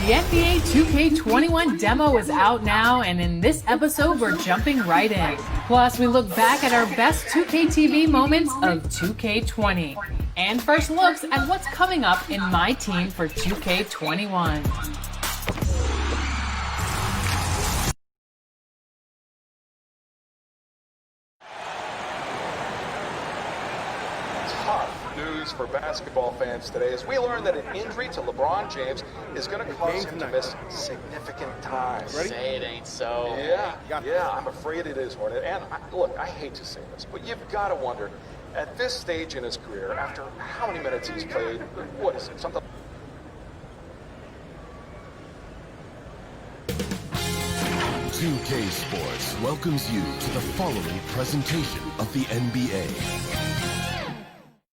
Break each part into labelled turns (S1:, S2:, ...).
S1: The NBA 2K21 demo is out now, and in this episode, we're jumping right in. Plus, we look back at our best 2K TV moments of 2K20, and first looks at what's coming up in my team for 2K21.
S2: News for basketball fans today as we learn that an injury to LeBron James is going to cause him to miss significant time.
S3: Ready?
S4: Say it ain't so.
S2: Yeah, I'm afraid it is, Hornet. And look, I hate to say this, but you've got to wonder, at this stage in his career, after how many minutes he's played, what is it, something?
S5: "2K Sports welcomes you to the following presentation of the NBA.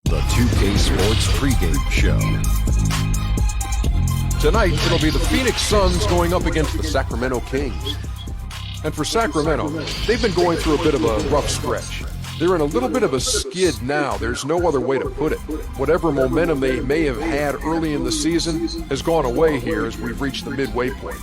S5: The 2K Sports pregame show.
S3: Tonight, it'll be the Phoenix Suns going up against the Sacramento Kings. And for Sacramento, they've been going through a bit of a rough stretch. They're in a little bit of a skid now. There's no other way to put it. Whatever momentum they may have had early in the season has gone away here as we've reached the midway point.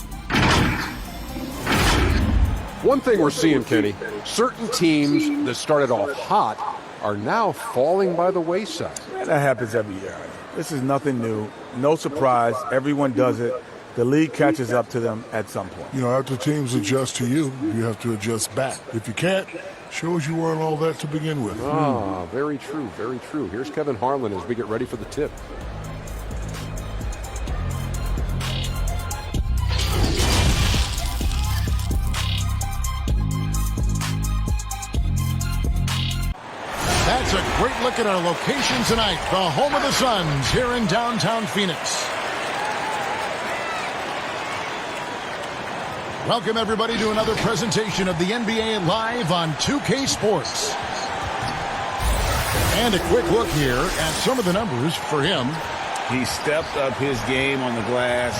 S3: One thing we're seeing, Kenny, certain teams that started off hot are now falling by the wayside.
S6: That happens every year. This is nothing new. No surprise. Everyone does it. The league catches up to them at some point.
S7: You know, after teams adjust to you, you have to adjust back. If you can't, shows you weren't all that to begin with.
S3: Ah, very true, very true. Here's Kevin Harlan as we get ready for the tip.
S7: That's a great look at our location tonight. The home of the Suns here in downtown Phoenix. Welcome, everybody, to another presentation of the NBA Live on 2K Sports. And a quick look here at some of the numbers for him.
S8: He stepped up his game on the glass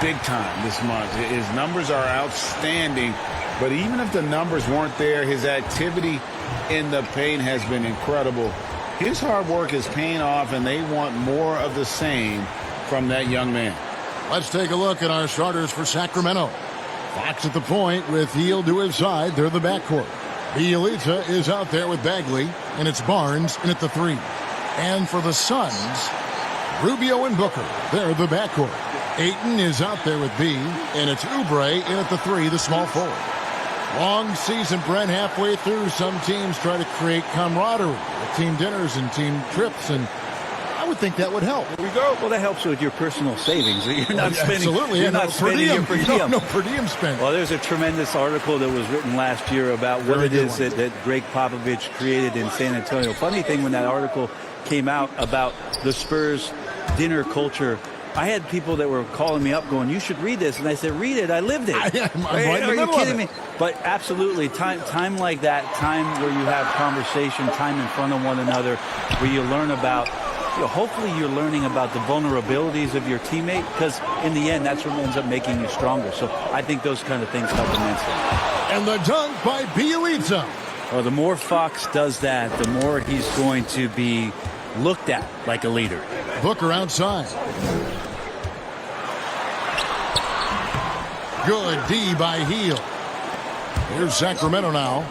S8: big time this month. His numbers are outstanding, but even if the numbers weren't there, his activity in the paint has been incredible. His hard work is paying off, and they want more of the same from that young man.
S7: Let's take a look at our starters for Sacramento. Fox at the point with Heel to his side. They're the backcourt. Bielitsa is out there with Bagley, and it's Barnes in at the 3. And for the Suns, Rubio and Booker, they're the backcourt. Ayton is out there with B, and it's Oubre in at the 3, the small forward. Long season, Brent, halfway through. Some teams try to create camaraderie with team dinners and team trips, and I would think that would help.
S8: Here we go.
S9: Well, that helps with your personal savings. You're not spending.
S7: Absolutely.
S9: You're not spending your per diem.
S7: No per diem spend.
S9: Well, there's a tremendous article that was written last year about what it is that Greg Popovich created in San Antonio. Funny thing, when that article came out about the Spurs dinner culture, I had people that were calling me up going, "You should read this." And I said, "Read it. I lived it." Are you kidding me? But absolutely, time like that, time where you have conversation, time in front of one another, where you learn about, hopefully you're learning about the vulnerabilities of your teammate, because in the end, that's what ends up making you stronger. So I think those kind of things help immensely.
S7: And the dunk by Bielitsa.
S9: Well, the more Fox does that, the more he's going to be looked at like a leader.
S7: Booker outside. Good D by Heel. Here's Sacramento now.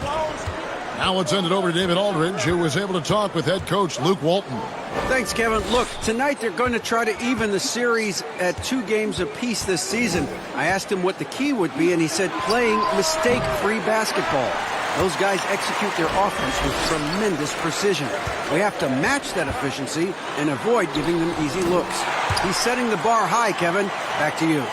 S7: Now let's send it over to David Aldridge, who was able to talk with head coach Luke Walton.
S10: Thanks, Kevin. Look, tonight they're going to try to even the series at 2 games apiece this season. I asked him what the key would be, and he said playing mistake-free basketball. Those guys execute their offense with tremendous precision. We have to match that efficiency and avoid giving them easy looks. He's setting the bar high, Kevin. Back to you.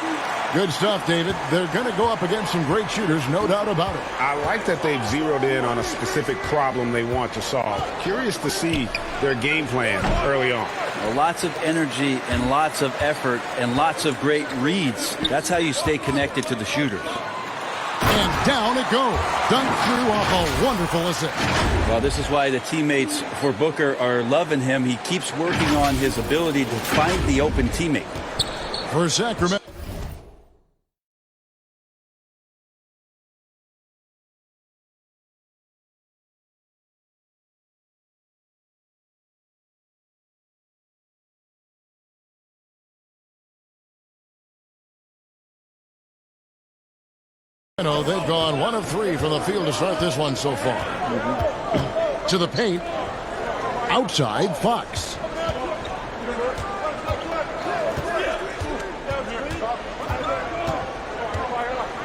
S7: Good stuff, David. They're going to go up against some great shooters, no doubt about it.
S8: I like that they've zeroed in on a specific problem they want to solve. Curious to see their game plan early on.
S9: Well, lots of energy and lots of effort and lots of great reads. That's how you stay connected to the shooters.
S7: And down it goes. Dunked through off a wonderful assist.
S9: Well, this is why the teammates for Booker are loving him. He keeps working on his ability to find the open teammate.
S7: For Sacramento. They've gone 1 of 3 from the field to start this one so far. To the paint. Outside, Fox.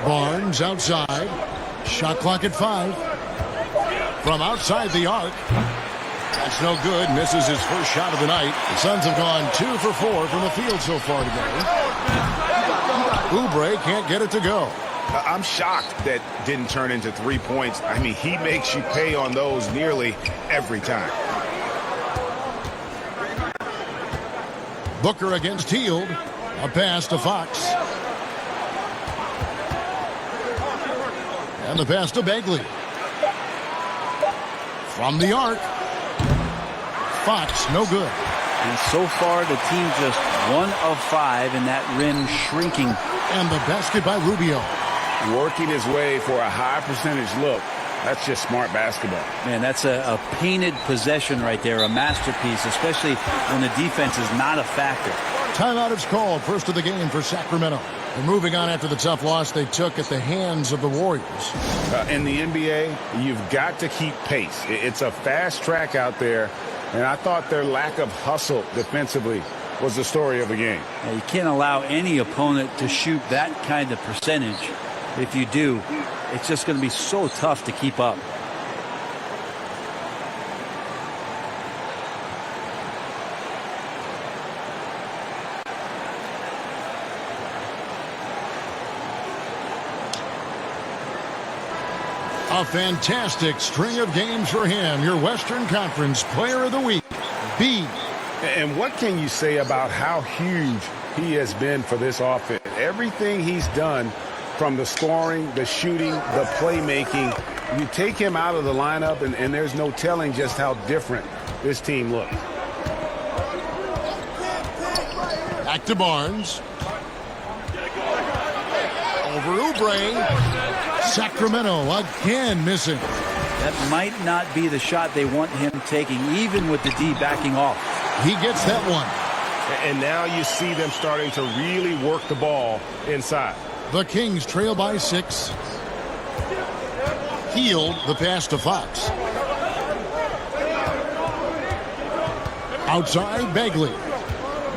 S7: Barnes outside. Shot clock at 5. From outside the arc. That's no good. Misses his first shot of the night. The Suns have gone 2 for 4 from the field so far today. Oubre can't get it to go.
S8: I'm shocked that didn't turn into 3 points. I mean, he makes you pay on those nearly every time.
S7: Booker against Hield. A pass to Fox. And the pass to Bagley. From the arc. Fox, no good.
S9: And so far, the team just 1 of 5, and that rim shrinking.
S7: And the basket by Rubio.
S8: Working his way for a high percentage look. That's just smart basketball.
S9: Man, that's a painted possession right there, a masterpiece, especially when the defense is not a factor.
S7: Timeout is called, first of the game for Sacramento. And moving on after the tough loss they took at the hands of the Warriors.
S8: In the NBA, you've got to keep pace. It's a fast track out there, and I thought their lack of hustle defensively was the story of the game.
S9: You can't allow any opponent to shoot that kind of percentage. If you do, it's just going to be so tough to keep up.
S7: A fantastic string of games for him. Your Western Conference Player of the Week, B.
S8: And what can you say about how huge he has been for this offense? Everything he's done, from the scoring, the shooting, the playmaking, you take him out of the lineup, and there's no telling just how different this team looks.
S7: Back to Barnes. Over Oubre. Sacramento again missing.
S9: That might not be the shot they want him taking, even with the D backing off.
S7: He gets that one.
S8: And now you see them starting to really work the ball inside.
S7: The Kings trail by 6. Hield the pass to Fox. Outside, Bagley.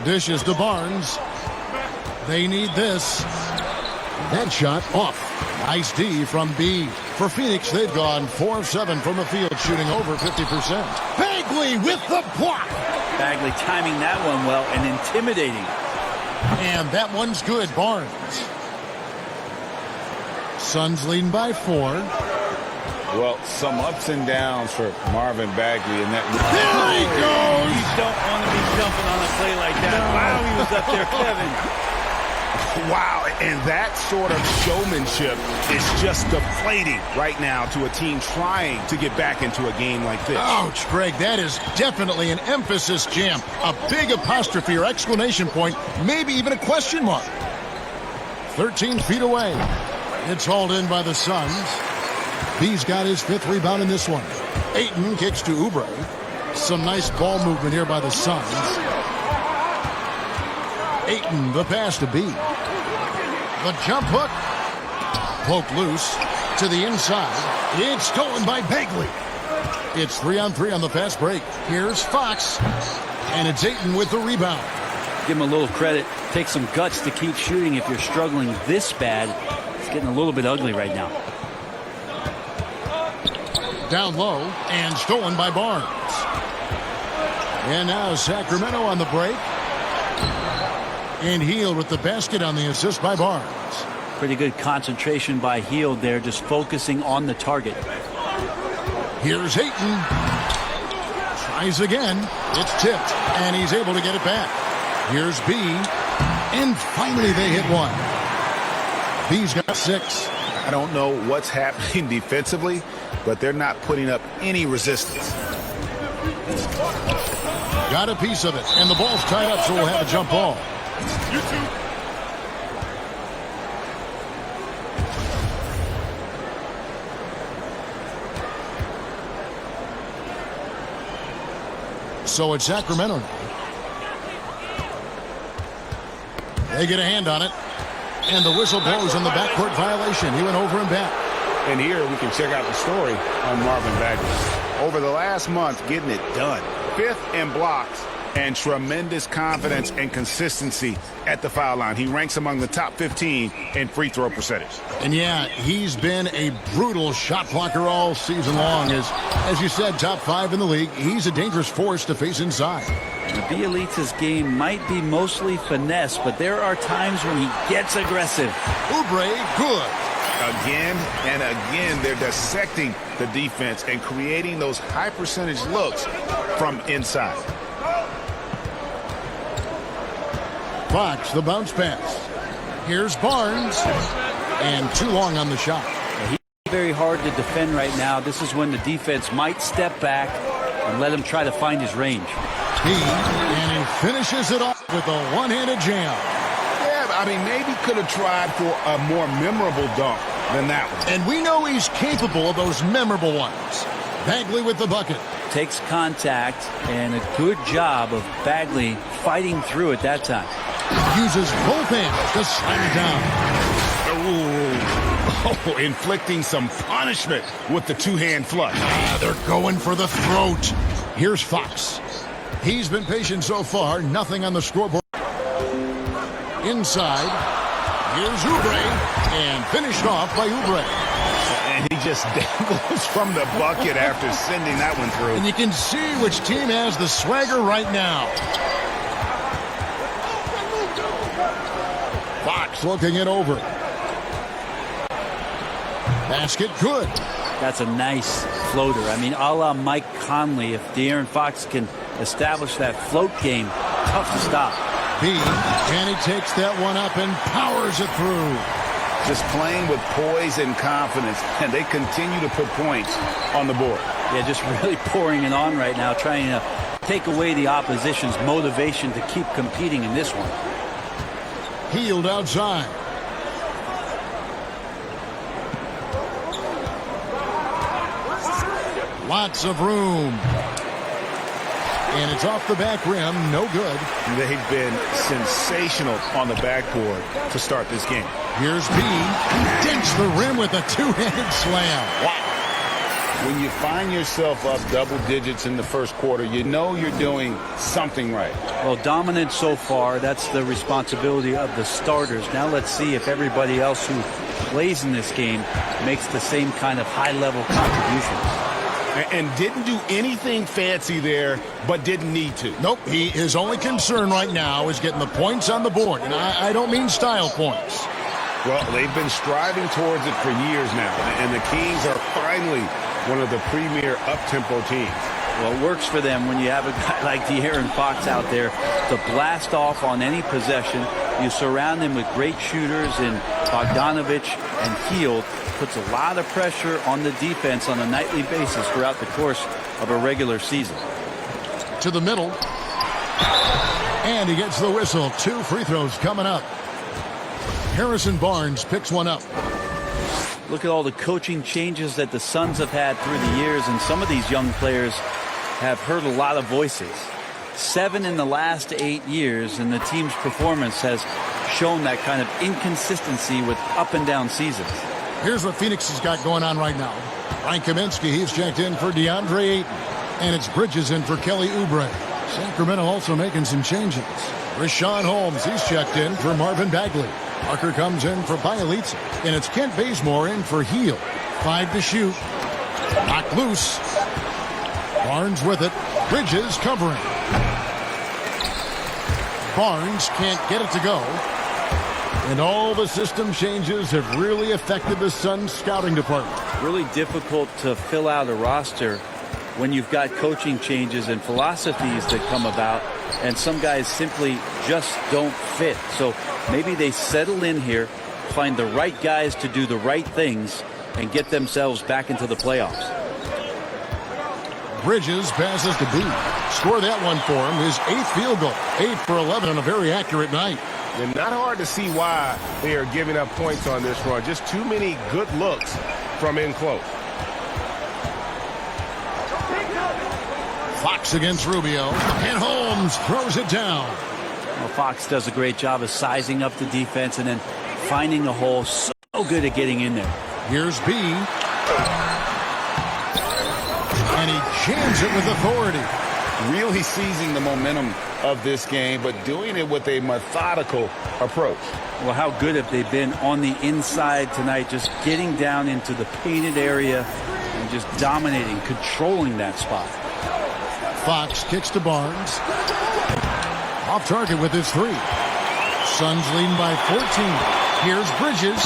S7: Dishes to Barnes. They need this. That shot off. Nice D from B. For Phoenix, they've gone 4 of 7 from the field, shooting over 50%. Bagley with the block.
S9: Bagley timing that one well and intimidating.
S7: And that one's good, Barnes. Suns leading by 4.
S8: Well, some ups and downs for Marvin Bagley in that.
S7: There he goes!
S9: You don't want to be jumping on a play like that. Wow, he was up there, Kevin.
S8: Wow, and that sort of showmanship is just deflating right now to a team trying to get back into a game like this.
S7: Ouch, Greg, that is definitely an emphasis jam. A big apostrophe or exclamation point, maybe even a question mark. 13 feet away. It's hauled in by the Suns. B's got his 5th rebound in this one. Ayton kicks to Oubre. Some nice ball movement here by the Suns. Ayton, the pass to B. The jump hook. Poked loose to the inside. It's stolen by Bagley. It's 3-on-3 on the fast break. Here's Fox. And it's Ayton with the rebound.
S9: Give him a little credit. Take some guts to keep shooting if you're struggling this bad. It's getting a little bit ugly right now.
S7: Down low and stolen by Barnes. And now Sacramento on the break. And Hield with the basket on the assist by Barnes.
S9: Pretty good concentration by Hield there, just focusing on the target.
S7: Here's Ayton. Tries again. It's tipped, and he's able to get it back. Here's B. And finally they hit one. B's got 6.
S8: I don't know what's happening defensively, but they're not putting up any resistance.
S7: Got a piece of it, and the ball's tied up, so we'll have a jump ball. So it's Sacramento now. They get a hand on it. And the whistle blows on the backcourt violation. He went over and back.
S8: And here we can check out the story on Marvin Bagley. Over the last month, getting it done. 5th in blocks and tremendous confidence and consistency at the foul line. He ranks among the top 15 in free throw percentage.
S7: And yeah, he's been a brutal shot blocker all season long. As you said, top 5 in the league. He's a dangerous force to face inside.
S9: Bielitsa's game might be mostly finesse, but there are times when he gets aggressive.
S7: Oubre, good.
S8: Again and again, they're dissecting the defense and creating those high percentage looks from inside.
S7: Fox, the bounce pass. Here's Barnes. And too long on the shot.
S9: He's very hard to defend right now. This is when the defense might step back and let him try to find his range.
S7: And he finishes it off with a one-handed jam.
S8: Yeah, I mean, maybe could have tried for a more memorable dunk than that one.
S7: And we know he's capable of those memorable ones. Bagley with the bucket.
S9: Takes contact, and a good job of Bagley fighting through at that time.
S7: Uses both hands to slam it down.
S8: Oh, inflicting some punishment with the two-hand flush.
S7: They're going for the throat. Here's Fox. He's been patient so far. Nothing on the scoreboard. Inside. Here's Oubre. And finished off by Oubre.
S8: And he just dangles from the bucket after sending that one through.
S7: And you can see which team has the swagger right now. Fox looking it over. Basket good.
S9: That's a nice floater. I mean, a la Mike Conley, if De'Aaron Fox can establish that float game, tough to stop.
S7: And he takes that one up and powers it through.
S8: Just playing with poise and confidence, and they continue to put points on the board.
S9: Yeah, just really pouring it on right now, trying to take away the opposition's motivation to keep competing in this one.
S7: Hield outside. Lots of room. And it's off the back rim. No good.
S8: They've been sensational on the backboard to start this game.
S7: Here's B. Dinks the rim with a two-handed slam. Wow.
S8: When you find yourself up double digits in the first quarter, you know you're doing something right.
S9: Well, dominant so far. That's the responsibility of the starters. Now let's see if everybody else who plays in this game makes the same kind of high-level contributions.
S8: And didn't do anything fancy there, but didn't need to.
S7: Nope. His only concern right now is getting the points on the board. And I don't mean style points.
S8: Well, they've been striving towards it for years now. And the Kings are finally one of the premier up-tempo teams.
S9: Well, it works for them when you have a guy like De'Aaron Fox out there to blast off on any possession. You surround him with great shooters in Bogdanovich and Hield. Puts a lot of pressure on the defense on a nightly basis throughout the course of a regular season.
S7: To the middle. And he gets the whistle. 2 free throws coming up. Harrison Barnes picks one up.
S9: Look at all the coaching changes that the Suns have had through the years, and some of these young players have heard a lot of voices. 7 in the last 8 years, and the team's performance has shown that kind of inconsistency with up and down seasons.
S7: Here's what Phoenix has got going on right now. Frank Kaminsky, he's checked in for DeAndre Ayton. And it's Bridges in for Kelly Oubre. Sacramento also making some changes. Rashawn Holmes, he's checked in for Marvin Bagley. Parker comes in for Bielitsa. And it's Kent Bazemore in for Hield. 5 to shoot. Knocked loose. Barnes with it. Bridges covering. Barnes can't get it to go. And all the system changes have really affected the Suns scouting department.
S9: Really difficult to fill out a roster when you've got coaching changes and philosophies that come about, and some guys simply just don't fit. So maybe they settle in here, find the right guys to do the right things, and get themselves back into the playoffs.
S7: Bridges passes to B. Score that one for him. His 8th field goal. 8 for 11 on a very accurate night.
S8: And not hard to see why they are giving up points on this run. Just too many good looks from in close.
S7: Fox against Rubio. And Holmes throws it down.
S9: Well, Fox does a great job of sizing up the defense and then finding the hole, so good at getting in there.
S7: Here's B. And he jams it with authority.
S8: Really seizing the momentum of this game, but doing it with a methodical approach.
S9: Well, how good have they been on the inside tonight, just getting down into the painted area and just dominating, controlling that spot.
S7: Fox kicks to Barnes. Off target with his 3. Suns leading by 14. Here's Bridges.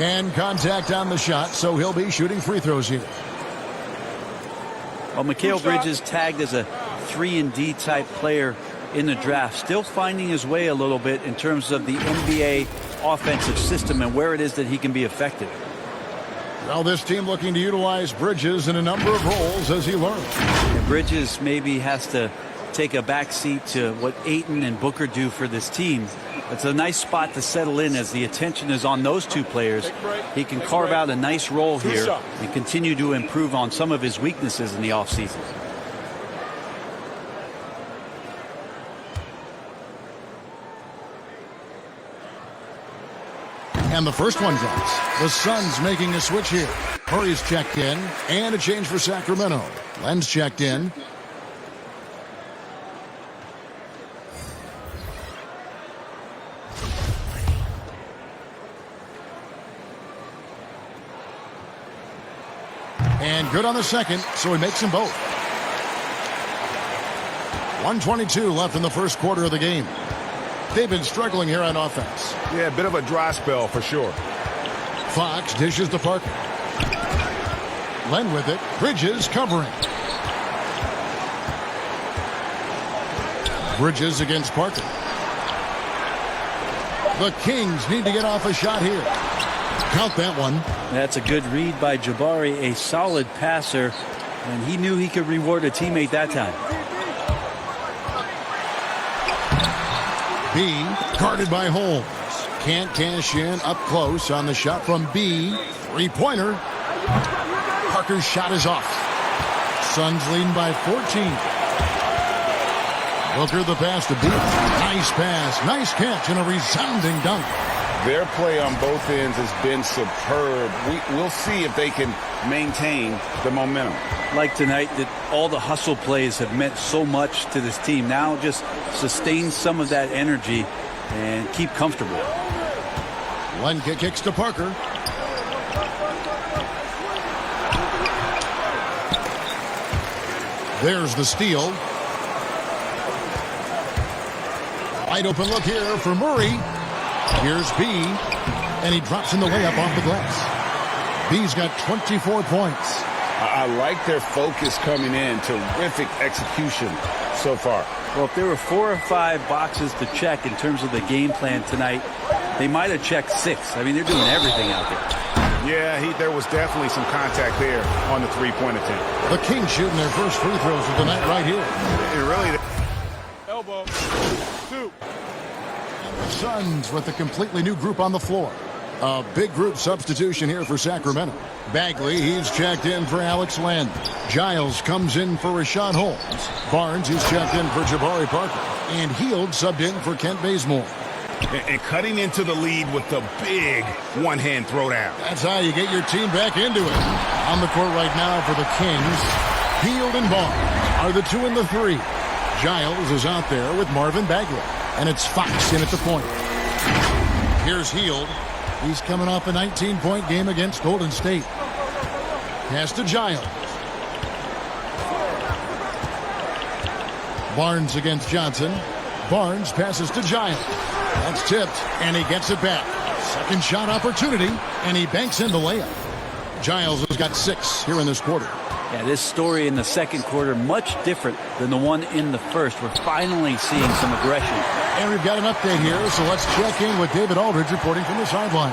S7: And contact on the shot, so he'll be shooting free throws here.
S9: Well, Mikal Bridges tagged as a 3-and-D type player in the draft, still finding his way a little bit in terms of the NBA offensive system and where it is that he can be effective.
S7: Well, this team looking to utilize Bridges in a number of roles as he learns.
S9: And Bridges maybe has to take a back seat to what Ayton and Booker do for this team. It's a nice spot to settle in as the attention is on those two players. He can carve out a nice role here and continue to improve on some of his weaknesses in the offseason.
S7: And the first one drops. The Suns making a switch here. Murray's checked in, and a change for Sacramento. Len's checked in. And good on the second, so he makes them both. 1:22 left in the first quarter of the game. They've been struggling here on offense.
S8: Yeah, a bit of a dry spell for sure.
S7: Fox dishes to Parker. Len with it. Bridges covering. Bridges against Parker. The Kings need to get off a shot here. Count that one.
S9: That's a good read by Jabari, a solid passer, and he knew he could reward a teammate that time.
S7: B guarded by Holmes. Can't cash in up close on the shot from B. 3-pointer. Parker's shot is off. Suns leading by 14. Booker the pass to B. Nice pass. Nice catch and a resounding dunk.
S8: Their play on both ends has been superb. We'll see if they can maintain the momentum.
S9: Like tonight, that all the hustle plays have meant so much to this team. Now just sustain some of that energy and keep comfortable.
S7: Len kicks to Parker. There's the steal. Wide open look here for Murray. Here's B, and he drops in the layup off the glass. B's got 24 points.
S8: I like their focus coming in. Terrific execution so far.
S9: Well, if there were 4 or 5 boxes to check in terms of the game plan tonight, they might have checked 6. I mean, they're doing everything out there.
S8: Yeah, there was definitely some contact there on the 3-point attempt.
S7: The Kings shooting their first free throws of the night right here.
S8: It really...
S6: Elbow. 2.
S7: Suns with a completely new group on the floor. A big group substitution here for Sacramento. Bagley, he's checked in for Alex Len. Giles comes in for Rashad Holmes. Barnes, he's checked in for Jabari Parker. And Hield subbed in for Kent Bazemore.
S8: And cutting into the lead with the big one-hand throwdown.
S7: That's how you get your team back into it. On the court right now for the Kings, Hield and Barnes are the 2 and the 3. Giles is out there with Marvin Bagley. And it's Fox in at the point. Here's Hield. He's coming off a 19-point game against Golden State. Pass to Giles. Barnes against Johnson. Barnes passes to Giles. That's tipped, and he gets it back. Second shot opportunity, and he banks in the layup. Giles has got 6 here in this quarter.
S9: Yeah, this story in the second quarter much different than the one in the first. We're finally seeing some aggression.
S7: And we've got an update here, so let's check in with David Aldridge reporting from the sideline.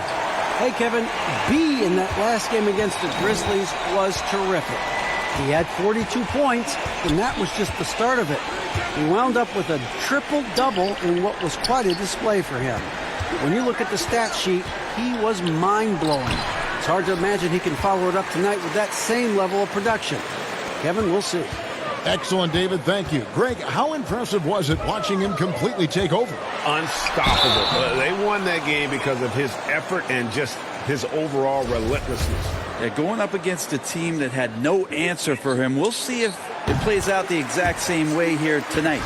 S10: Hey, Kevin, B in that last game against the Grizzlies was terrific. He had 42 points, and that was just the start of it. He wound up with a triple-double in what was quite a display for him. When you look at the stat sheet, he was mind-blowing. It's hard to imagine he can follow it up tonight with that same level of production. Kevin, we'll see.
S7: Excellent, David. Thank you. Greg, how impressive was it watching him completely take over?
S8: Unstoppable. They won that game because of his effort and just his overall relentlessness.
S9: Yeah, going up against a team that had no answer for him. We'll see if it plays out the exact same way here tonight.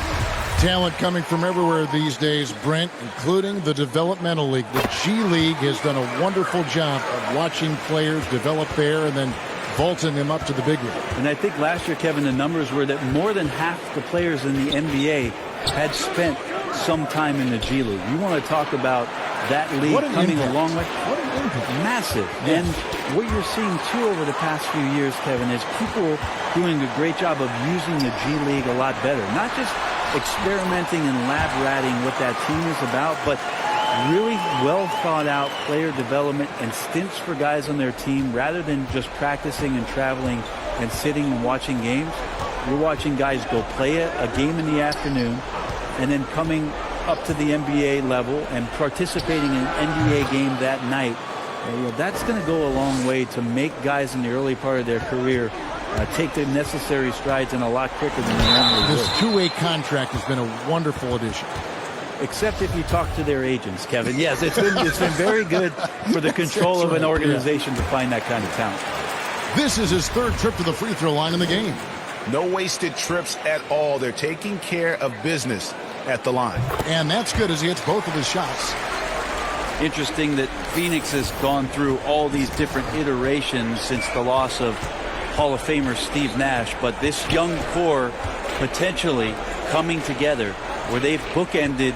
S7: Talent coming from everywhere these days, Brent, including the developmental league. The G League has done a wonderful job of watching players develop there and then vaulting them up to the big league.
S9: And I think last year, Kevin, the numbers were that more than half the players in the NBA had spent some time in the G League. You want to talk about that league coming a long way?
S7: What an impact.
S9: Massive. Yes. And what you're seeing, too, over the past few years, Kevin, is people doing a great job of using the G League a lot better. Not just experimenting and lab ratting what that team is about, but really well thought out player development and stints for guys on their team rather than just practicing and traveling and sitting and watching games. You're watching guys go play a game in the afternoon and then coming up to the NBA level and participating in an NBA game that night. That's going to go a long way to make guys in the early part of their career take the necessary strides in a lot quicker than they normally would.
S7: This two-way contract has been a wonderful addition.
S9: Except if you talk to their agents, Kevin. Yes, it's been very good for the control of an organization to find that kind of talent.
S7: This is his third trip to the free throw line in the game.
S8: No wasted trips at all. They're taking care of business at the line.
S7: And that's good as he hits both of his shots.
S9: Interesting that Phoenix has gone through all these different iterations since the loss of Hall of Famer Steve Nash, but this young core potentially coming together where they've bookended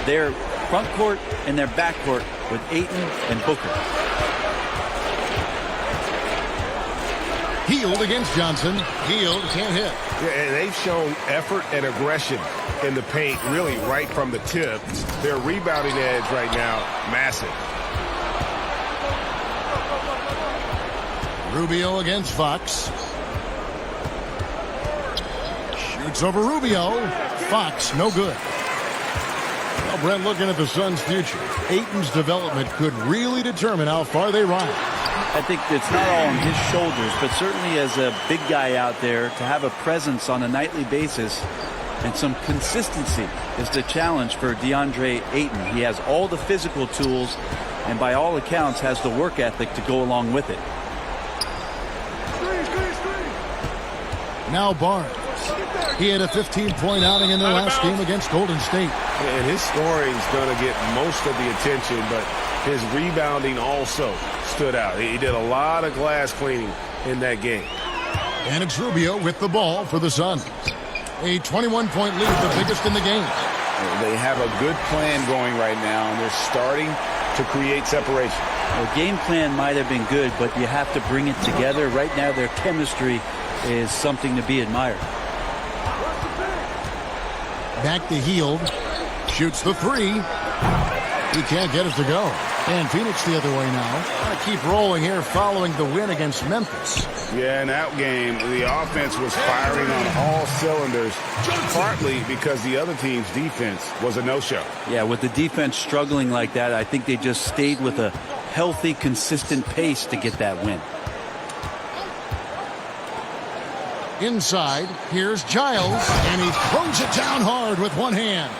S9: their front court and their back court with Ayton and Booker.
S7: Hield against Johnson. Hield can't hit.
S8: Yeah, and they've shown effort and aggression in the paint, really right from the tip. Their rebounding edge right now, massive.
S7: Rubio against Fox. Shoots over Rubio. Fox, no good. Well, Brent, looking at the Suns' future, Ayton's development could really determine how far they rise.
S9: I think it's not all on his shoulders, but certainly as a big guy out there, to have a presence on a nightly basis and some consistency is the challenge for DeAndre Ayton. He has all the physical tools and by all accounts has the work ethic to go along with it.
S7: Now Barnes. He had a 15-point outing in their last game against Golden State.
S8: And his scoring is going to get most of the attention, but his rebounding also stood out. He did a lot of glass cleaning in that game.
S7: And it's Rubio with the ball for the Suns. A 21-point lead, the biggest in the game.
S8: They have a good plan going right now, and they're starting to create separation.
S9: The game plan might have been good, but you have to bring it together. Right now, their chemistry is something to be admired.
S7: Back to Hield. Shoots the three. He can't get it to go. And Phoenix the other way now. Gotta keep rolling here following the win against Memphis.
S8: Yeah, in that game, the offense was firing on all cylinders, partly because the other team's defense was a no-show.
S9: Yeah, with the defense struggling like that, I think they just stayed with a healthy, consistent pace to get that win.
S7: Inside, here's Giles, and he throws it down hard with one hand.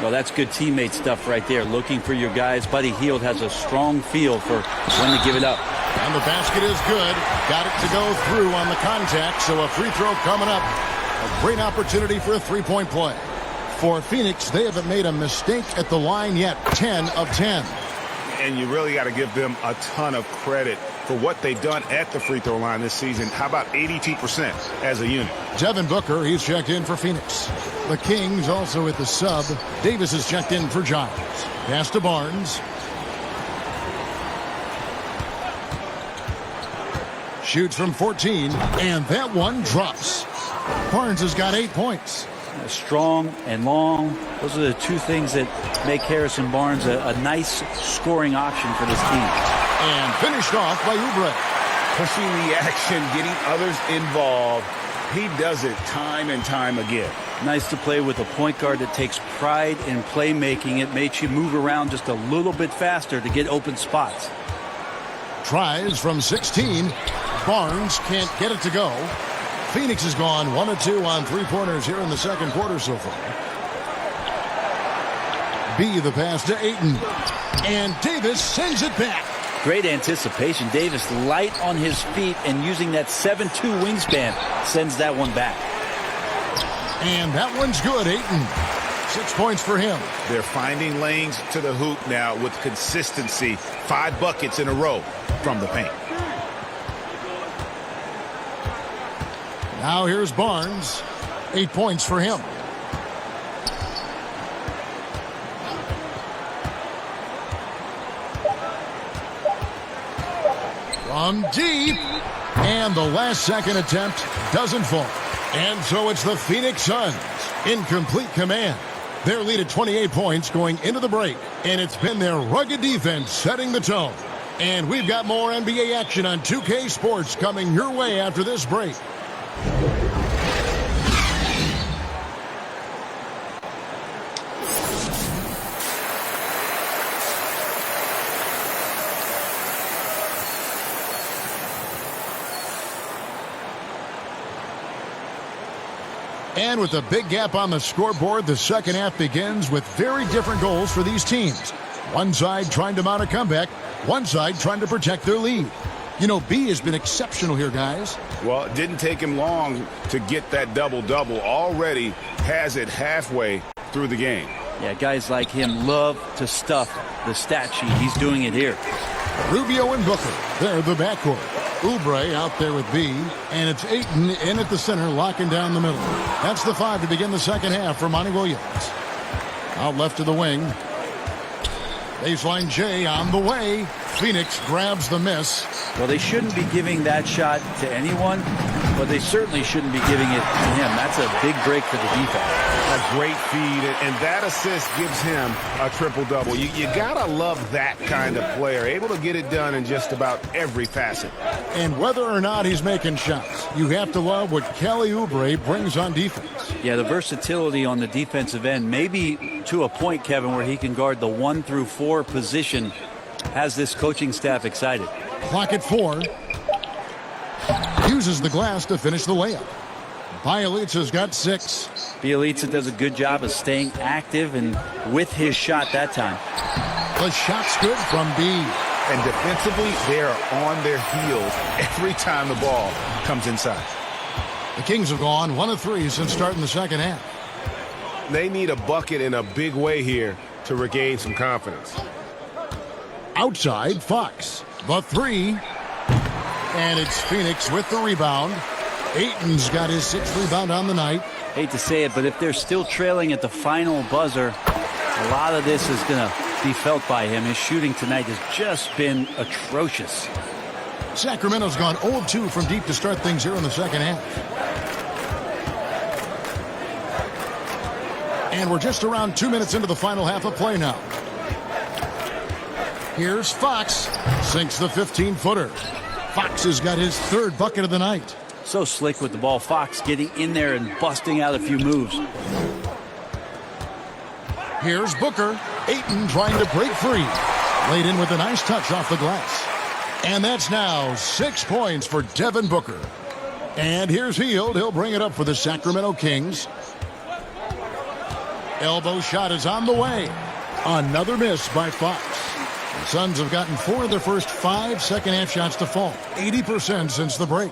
S9: Well, that's good teammate stuff right there. Looking for your guys. Buddy Hield has a strong feel for when to give it up.
S7: And the basket is good. Got it to go through on the contact, so a free throw coming up. A great opportunity for a three-point play. For Phoenix, they haven't made a mistake at the line yet. 10 of 10.
S8: And you really got to give them a ton of credit for what they've done at the free throw line this season. How about 82% as a unit?
S7: Devin Booker, he's checked in for Phoenix. The Kings also at the sub. Davis is checked in for Giles. Pass to Barnes. Shoots from 14, and that one drops. Barnes has got 8 points.
S9: Strong and long. Those are the two things that make Harrison Barnes a nice scoring option for this team.
S7: And finished off by Oubre.
S8: Pushing the action, getting others involved. He does it time and time again.
S9: Nice to play with a point guard that takes pride in playmaking. It makes you move around just a little bit faster to get open spots.
S7: Tries from 16. Barnes can't get it to go. Phoenix has gone 1 of 2 on three-pointers here in the second quarter so far. B, the pass to Ayton. And Davis sends it back.
S9: Great anticipation. Davis light on his feet and using that 7'2 wingspan sends that one back.
S7: And that one's good, Ayton. 6 points for him.
S8: They're finding lanes to the hoop now with consistency. 5 buckets in a row from the paint.
S7: Now here's Barnes. 8 points for him. From deep. And the last second attempt doesn't fall. And so it's the Phoenix Suns in complete command. Their lead at 28 points going into the break. And it's been their rugged defense setting the tone. And we've got more NBA action on 2K Sports coming your way after this break. And with a big gap on the scoreboard, the second half begins with very different goals for these teams. One side trying to mount a comeback, one side trying to protect their lead. You know, B has been exceptional here, guys.
S8: Well, it didn't take him long to get that double-double. Already has it halfway through the game.
S9: Yeah, guys like him love to stuff the stat sheet. He's doing it here.
S7: Rubio and Booker, they're the backcourt. Oubre out there with B, and it's Ayton in at the center, locking down the middle. That's the 5 to begin the second half for Monty Williams. Out left to the wing. Baseline J on the way. Phoenix grabs the miss.
S9: Well, they shouldn't be giving that shot to anyone, but they certainly shouldn't be giving it to him. That's a big break for the defense.
S8: A great feed, and that assist gives him a triple-double. You gotta love that kind of player, able to get it done in just about every facet.
S7: And whether or not he's making shots, you have to love what Kelly Oubre brings on defense.
S9: Yeah, the versatility on the defensive end, maybe to a point, Kevin, where he can guard the 1 through 4 position, has this coaching staff excited.
S7: Clock at 4. Uses the glass to finish the layup. Bjelica's got 6.
S9: Bjelica does a good job of staying active and with his shot that time.
S7: The shot's good from B.
S8: And defensively, they are on their heels every time the ball comes inside.
S7: The Kings have gone 1 of 3 since starting the second half.
S8: They need a bucket in a big way here to regain some confidence.
S7: Outside, Fox. The 3. And it's Phoenix with the rebound. Ayton's got his 6th rebound on the night.
S9: Hate to say it, but if they're still trailing at the final buzzer, a lot of this is going to be felt by him. His shooting tonight has just been atrocious.
S7: Sacramento's gone 0-2 from deep to start things here in the second half. And we're just around 2 minutes into the final half of play now. Here's Fox. Sinks the 15-footer. Fox has got his 3rd bucket of the night.
S9: So slick with the ball. Fox getting in there and busting out a few moves.
S7: Here's Booker. Ayton trying to break free. Laid in with a nice touch off the glass. And that's now 6 points for Devin Booker. And here's Hield. He'll bring it up for the Sacramento Kings. Elbow shot is on the way. Another miss by Fox. The Suns have gotten 4 of their first 5 second-half shots to fall. 80% since the break.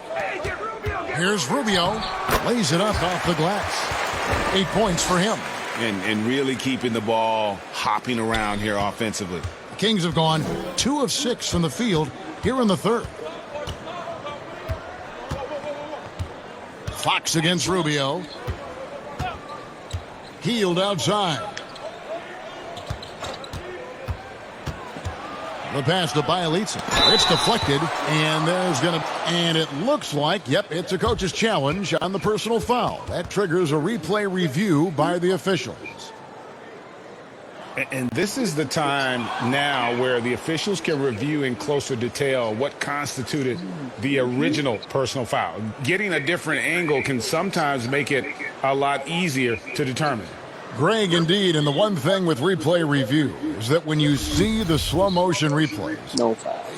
S7: Here's Rubio. Lays it up off the glass. 8 points for him.
S8: And really keeping the ball hopping around here offensively.
S7: The Kings have gone 2 of 6 from the field here in the 3rd. Fox against Rubio. Hield outside. The pass to Bjelica. It's deflected, and it looks like, yep, it's a coach's challenge on the personal foul. That triggers a replay review by the officials.
S8: And this is the time now where the officials can review in closer detail what constituted the original personal foul. Getting a different angle can sometimes make it a lot easier to determine.
S7: Greg, indeed, and the one thing with replay review is that when you see the slow motion replays,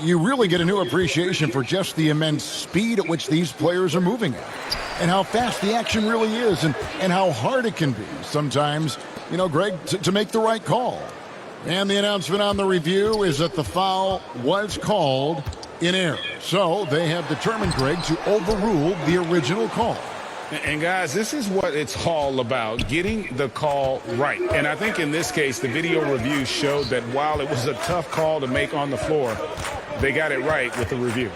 S7: you really get a new appreciation for just the immense speed at which these players are moving at. and how fast the action really is and how hard it can be sometimes, Greg, to make the right call. And the announcement on the review is that the foul was called in error. So they have determined, Greg, to overrule the original call.
S8: And guys, this is what it's all about, getting the call right. And I think in this case, the video review showed that while it was a tough call to make on the floor, they got it right with the review.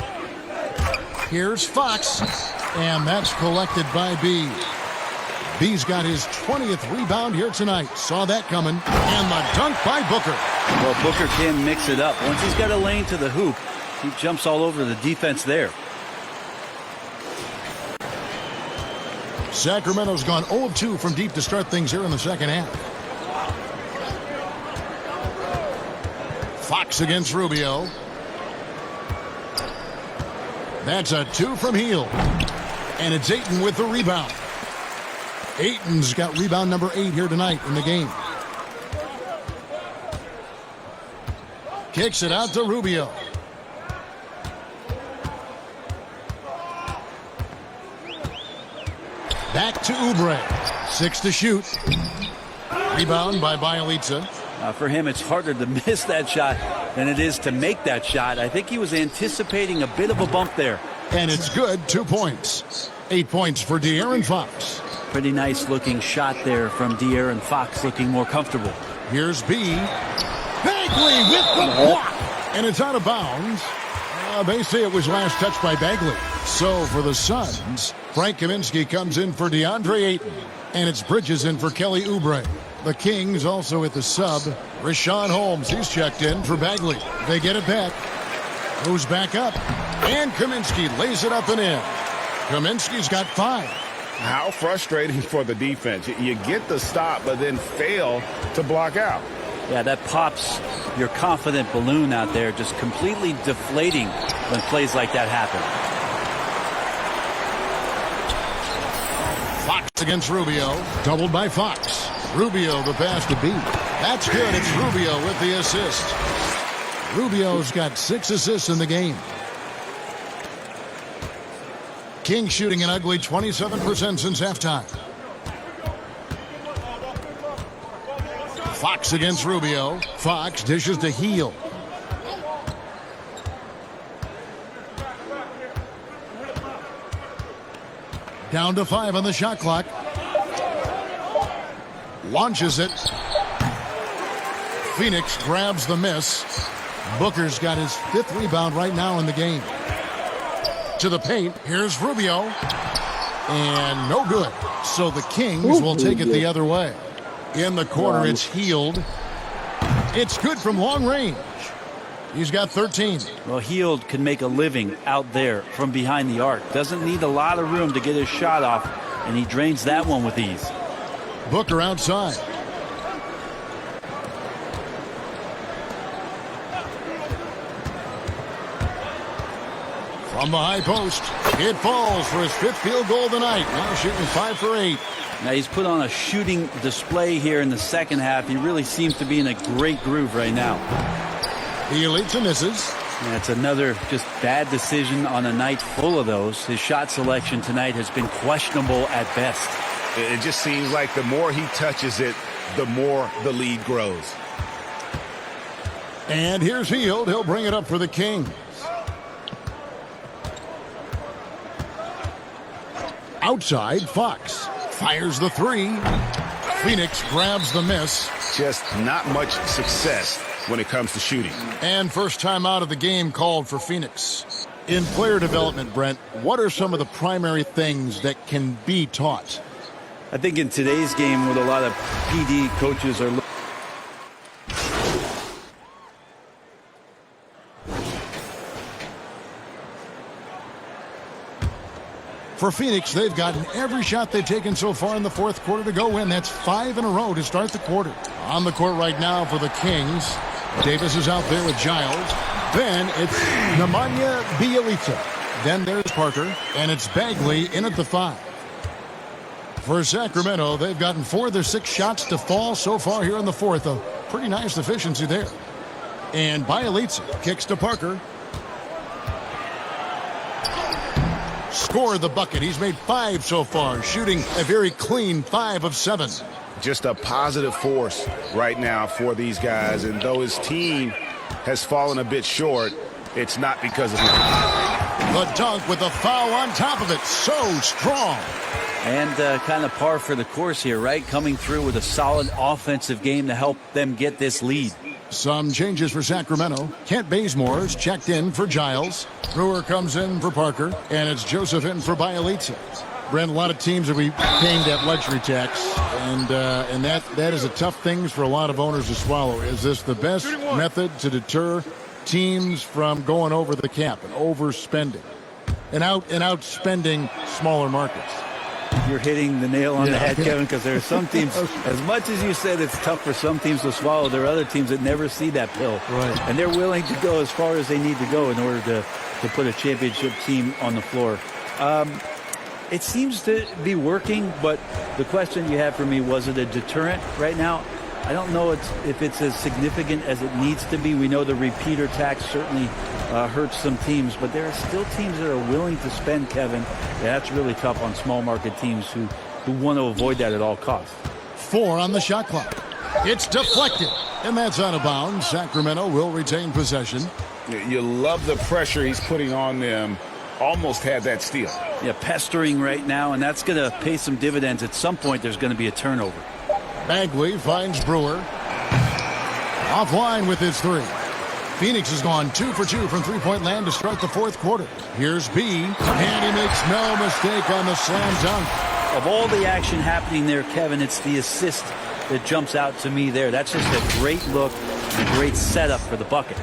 S7: Here's Fox, and that's collected by B. B's got his 20th rebound here tonight. Saw that coming. And the dunk by Booker.
S9: Well, Booker can mix it up. Once he's got a lane to the hoop, he jumps all over the defense there.
S7: Sacramento's gone 0 of 2 from deep to start things here in the second half. Fox against Rubio. That's a 2 from Hield. And it's Ayton with the rebound. Ayton's got rebound number 8 here tonight in the game. Kicks it out to Rubio. Back to Oubre. 6 to shoot. Rebound by Bjelica.
S9: For him, it's harder to miss that shot than it is to make that shot. I think he was anticipating a bit of a bump there.
S7: And it's good. 2 points. 8 points for De'Aaron Fox.
S9: Pretty nice looking shot there from De'Aaron Fox, looking more comfortable.
S7: Here's B. Bagley with the block. And it's out of bounds. They say it was last touched by Bagley. So for the Suns, Frank Kaminsky comes in for DeAndre Ayton. And it's Bridges in for Kelly Oubre. The Kings also at the sub. Richaun Holmes, he's checked in for Bagley. They get it back. Goes back up. And Kaminsky lays it up and in. Kaminsky's got 5.
S8: How frustrating for the defense. You get the stop, but then fail to block out.
S9: Yeah, that pops your confident balloon out there, just completely deflating when plays like that happen.
S7: Fox against Rubio. Doubled by Fox. Rubio the pass to B. That's good. It's Rubio with the assist. Rubio's got 6 assists in the game. King shooting an ugly 27% since halftime. Fox against Rubio. Fox dishes to Hield. Down to 5 on the shot clock. Launches it. Phoenix grabs the miss. Booker's got his 5th rebound right now in the game. To the paint. Here's Rubio. And no good. So the Kings will take it the other way. In the corner, it's Hield. It's good from long range. He's got 13.
S9: Well, Hield can make a living out there from behind the arc. Doesn't need a lot of room to get his shot off, and he drains that one with ease.
S7: Booker outside. From the high post, it falls for his 5th field goal of the night. Now shooting 5 for 8.
S9: Now he's put on a shooting display here in the second half. He really seems to be in a great groove right now.
S7: Bjelica misses.
S9: That's another just bad decision on a night full of those. His shot selection tonight has been questionable at best.
S8: It just seems like the more he touches it, the more the lead grows.
S7: And here's Hield. He'll bring it up for the Kings. Outside, Fox fires the 3. Phoenix grabs the miss.
S8: Just not much success when it comes to shooting.
S7: And first time out of the game called for Phoenix. In player development, Brent, what are some of the primary things that can be taught?
S9: I think in today's game, what a lot of PD coaches are looking
S7: for Phoenix, they've gotten every shot they've taken so far in the 4th quarter to go in. That's 5 in a row to start the quarter. On the court right now for the Kings. Davis is out there with Giles. Then it's Nemanja Bjelica. Then there's Parker. And it's Bagley in at the 5. For Sacramento, they've gotten 4 of their 6 shots to fall so far here in the 4th. A pretty nice efficiency there. And Bjelica kicks to Parker. score the bucket. He's made 5 so far, shooting a very clean 5 of 7.
S8: Just a positive force right now for these guys. And though his team has fallen a bit short, it's not because of him.
S7: The dunk with the foul on top of it. So strong.
S9: And kind of par for the course here, right? Coming through with a solid offensive game to help them get this lead.
S7: Some changes for Sacramento. Kent Bazemore's checked in for Giles. Brewer comes in for Parker. And it's Joseph in for Bielitsa. Brent, a lot of teams will be paying that luxury tax. And that is a tough thing for a lot of owners to swallow. Is this the best method to deter teams from going over the cap and overspending and outspending smaller markets?
S9: You're hitting the nail on the head, Kevin, because there are some teams, as much as you said it's tough for some teams to swallow, there are other teams that never see that pill.
S6: Right.
S9: And they're willing to go as far as they need to go in order to put a championship team on the floor. It seems to be working, but the question you have for me, was it a deterrent right now? I don't know if it's as significant as it needs to be. We know the repeater tax certainly hurts some teams, but there are still teams that are willing to spend, Kevin. That's really tough on small market teams who want to avoid that at all costs.
S7: 4 on the shot clock. It's deflected, and that's out of bounds. Sacramento will retain possession.
S8: You love the pressure he's putting on them. Almost had that steal.
S9: Yeah, pestering right now, and that's going to pay some dividends. At some point, there's going to be a turnover.
S7: Bagley finds Brewer. Offline with his 3. Phoenix has gone 2 for 2 from three-point land to start the 4th quarter. Here's B, and he makes no mistake on the slam dunk.
S9: Of all the action happening there, Kevin, it's the assist that jumps out to me there. That's just a great look and a great setup for the bucket.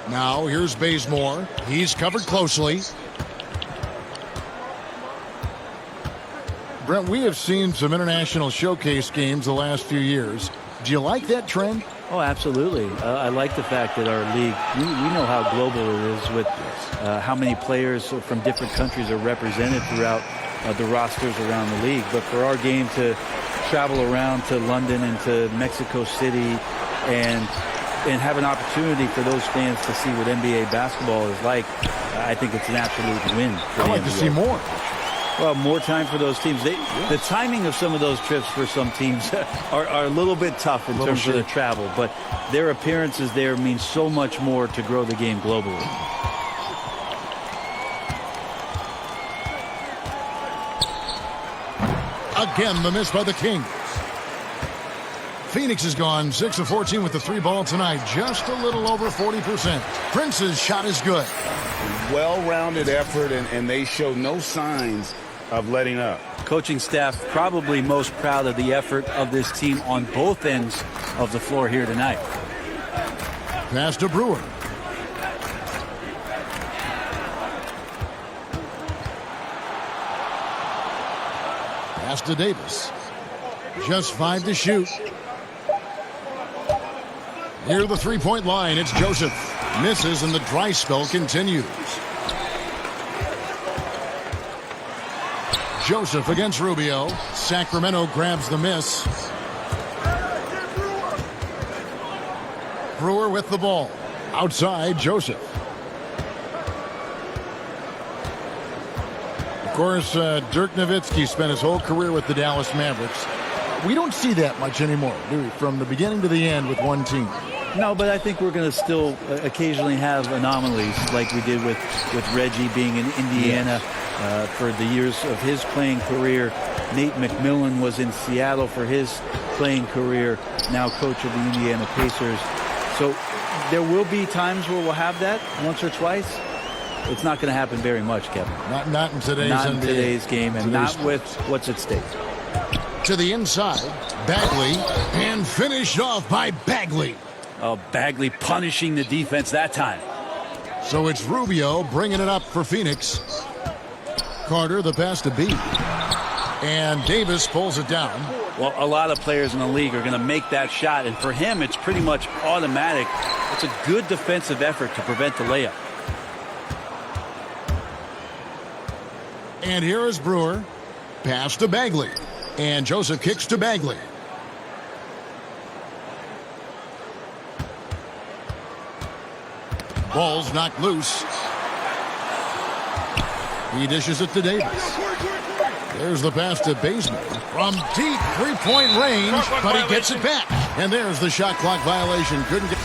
S7: Now here's Bazemore. He's covered closely. Brent, we have seen some international showcase games the last few years. Do you like that trend?
S9: Oh, absolutely. I like the fact that our league, we know how global it is with how many players from different countries are represented throughout the rosters around the league. But for our game to travel around to London and to Mexico City and have an opportunity for those fans to see what NBA basketball is like, I think it's an absolute win for
S7: I'd
S9: the
S7: like
S9: NBA.
S7: to see more.
S9: Well, more time for those teams. The timing of some of those trips for some teams are a little bit tough in terms of the travel, but their appearances there mean so much more to grow the game globally.
S7: Again, the miss by the Kings. Phoenix has gone 6 of 14 with the 3 ball tonight, just a little over 40%. Prince's shot is good.
S8: Well-rounded effort, and they show no signs of letting up.
S9: Coaching staff probably most proud of the effort of this team on both ends of the floor here tonight.
S7: Pass to Brewer. Pass to Davis. Just 5 to shoot. Near the three-point line, it's Joseph. Misses, and the dry spell continues. Joseph against Rubio. Sacramento grabs the miss. Brewer with the ball. Outside, Joseph. Of course, Dirk Nowitzki spent his whole career with the Dallas Mavericks. We don't see that much anymore, do we? From the beginning to the end with one team.
S9: No, but I think we're going to still occasionally have anomalies like we did with Reggie being in Indiana for the years of his playing career. Nate McMillan was in Seattle for his playing career, now coach of the Indiana Pacers. So there will be times where we'll have that once or twice. It's not going to happen very much, Kevin.
S7: Not in today's
S9: not
S7: NBA.
S9: in today's game, and not with what's at stake.
S7: To the inside, Bagley, and finished off by Bagley.
S9: Oh, Bagley punishing the defense that time.
S7: So it's Rubio bringing it up for Phoenix. Carter, the pass to B. And Davis pulls it down.
S9: Well, a lot of players in the league are going to make that shot, and for him, it's pretty much automatic. It's a good defensive effort to prevent the layup.
S7: And here is Brewer. Pass to Bagley. And Joseph kicks to Bagley. Ball's knocked loose. He dishes it to Davis. There's the pass to Bazemore from deep three-point range, but he gets it back. And there's the shot clock violation. Couldn't get...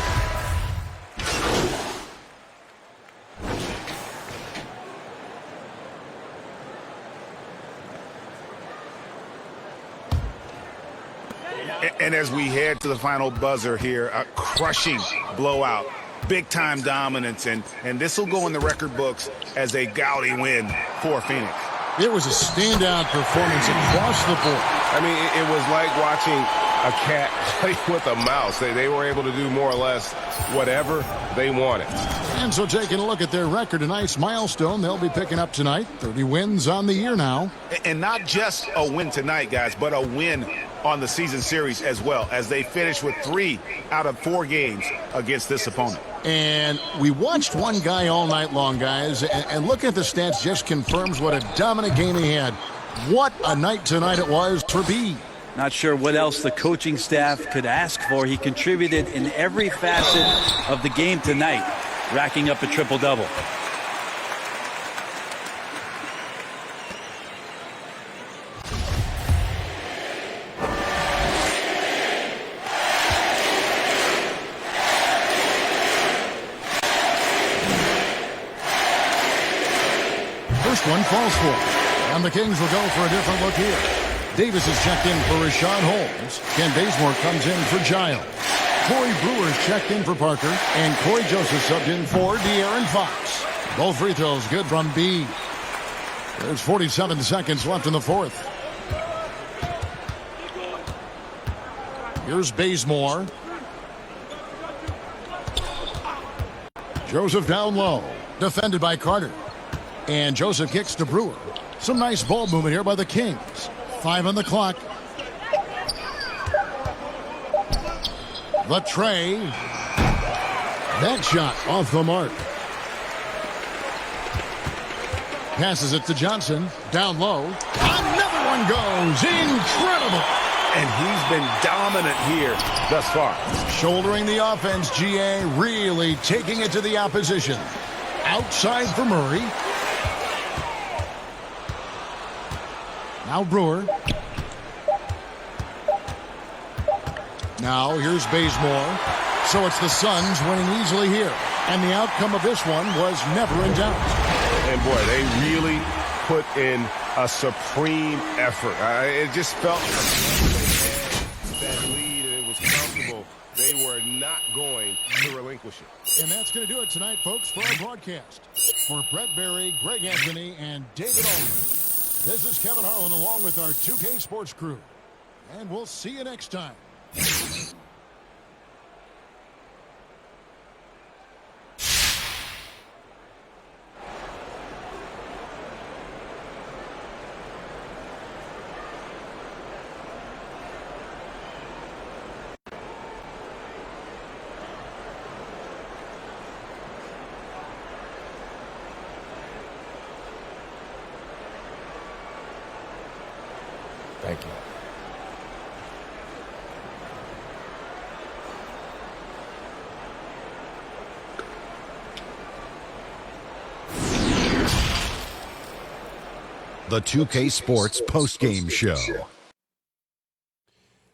S8: And as we head to the final buzzer here, a crushing blowout, big-time dominance, and this will go in the record books as a gaudy win for Phoenix.
S7: It was a standout performance across the board.
S4: I mean, it was like watching a cat play with a mouse. They were able to do more or less whatever they wanted.
S7: And so taking a look at their record, a nice milestone they'll be picking up tonight. 30 wins on the year now.
S8: And not just a win tonight, guys, but a win on the season series as well, as they finish with 3 out of 4 games against this opponent.
S7: And we watched one guy all night long, guys, and looking at the stats just confirms what a dominant game he had. What a night tonight it was for B.
S9: Not sure what else the coaching staff could ask for. He contributed in every facet of the game tonight, racking up a triple-double.
S7: First one falls for him. And the Kings will go for a different look here. Davis is checked in for Richaun Holmes. Ken Bazemore comes in for Giles. Corey Brewer's checked in for Parker. And Corey Joseph subbed in for De'Aaron Fox. Both free throws good from B. There's 47 seconds left in the fourth. Here's Bazemore. Joseph down low. Defended by Carter. And Joseph kicks to Brewer. Some nice ball movement here by the Kings. 5 on the clock. The tray. That shot off the mark. Passes it to Johnson. Down low. Another one goes. Incredible.
S4: And he's been dominant here thus far.
S7: Shouldering the offense, GA really taking it to the opposition. Outside for Murray. Now Brewer. Now here's Bazemore. So it's the Suns winning easily here. And the outcome of this one was never in doubt.
S4: And boy, they really put in a supreme effort. It just felt that lead, and it was comfortable. They were not going to relinquish it.
S7: And that's going to do it tonight, folks, for our broadcast. For Brett Berry, Greg Anthony, and David Allman. This is Kevin Harlan along with our 2K Sports crew. And we'll see you next time.
S4: Thank you.
S5: The 2K Sports postgame show.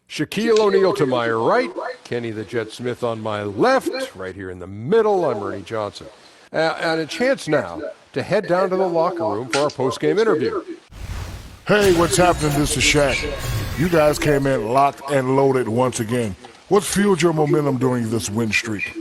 S3: Shaquille O'Neal to my right, Kenny the Jet Smith on my left, right here in the middle, I'm Ernie Johnson. And a chance now to head down to the locker room for our postgame interview.
S11: Hey, what's happening? This is Shaq. You guys came in locked and loaded once again. What's fueled your momentum during this win streak?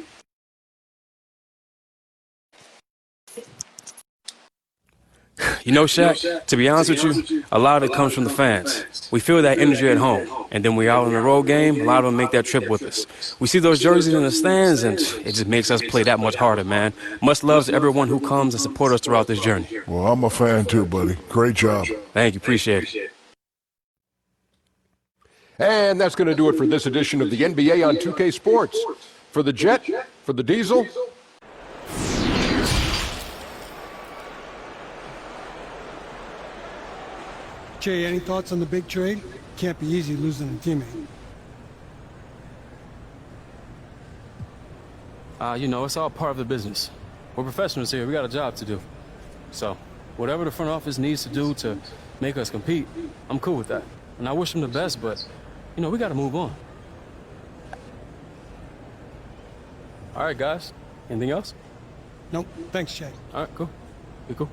S12: You know, Shaq, to be honest with you, a lot of it comes from the fans. We feel that energy at home, and then we're out on the road game, a lot of them make that trip with us. We see those jerseys in the stands, and it just makes us play that much harder, man. Much love to everyone who comes and support us throughout this journey.
S11: Well, I'm a fan too, buddy. Great job.
S12: Thank you, appreciate it.
S3: And that's going to do it for this edition of the NBA on 2K Sports. For the Jet, for the Diesel,
S13: Jay, any thoughts on the big trade? Can't be easy losing a teammate.
S12: You know, it's all part of the business. We're professionals here. We got a job to do. So, whatever the front office needs to do to make us compete, I'm cool with that. And I wish them the best, but, you know, we got to move on. All right, guys. Anything else?
S13: Nope. Thanks, Shay.
S12: All right, cool. Be cool.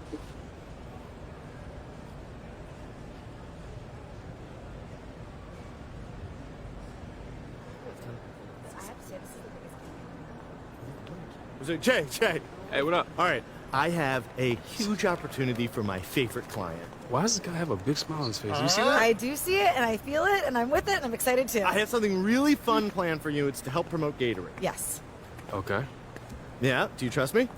S14: Jay.
S12: Hey, what up?
S14: All right, I have a huge opportunity for my favorite client.
S12: Why does this guy have a big smile on his face? You see that?
S15: I do see it, and I feel it, and I'm with it, and I'm excited too.
S14: I have something really fun planned for you. It's to help promote Gatorade.
S15: Yes.
S12: Okay.
S14: Yeah, do you trust me?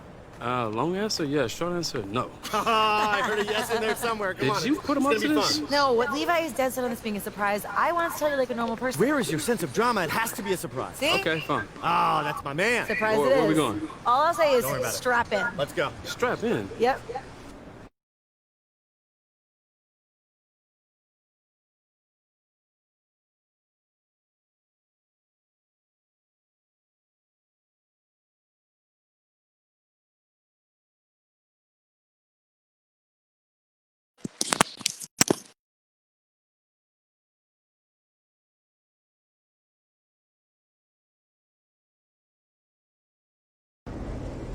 S12: Long answer, yes. Short answer, no.
S14: I heard a yes in there somewhere. Come on.
S12: Did you put him
S14: it's
S12: up to
S14: gonna be
S12: this?
S14: fun.
S15: No, what Levi is dead set on this being a surprise. I want to tell you like a normal person.
S14: Where is your sense of drama? It has to be a surprise.
S15: See?
S12: Okay, fine.
S14: Oh, that's my man.
S15: Surprise
S12: Where
S15: it is.
S12: we going?
S15: All I'll say is
S14: Don't worry about it.
S15: strap in.
S14: Let's go.
S12: Strap in.
S15: Yep.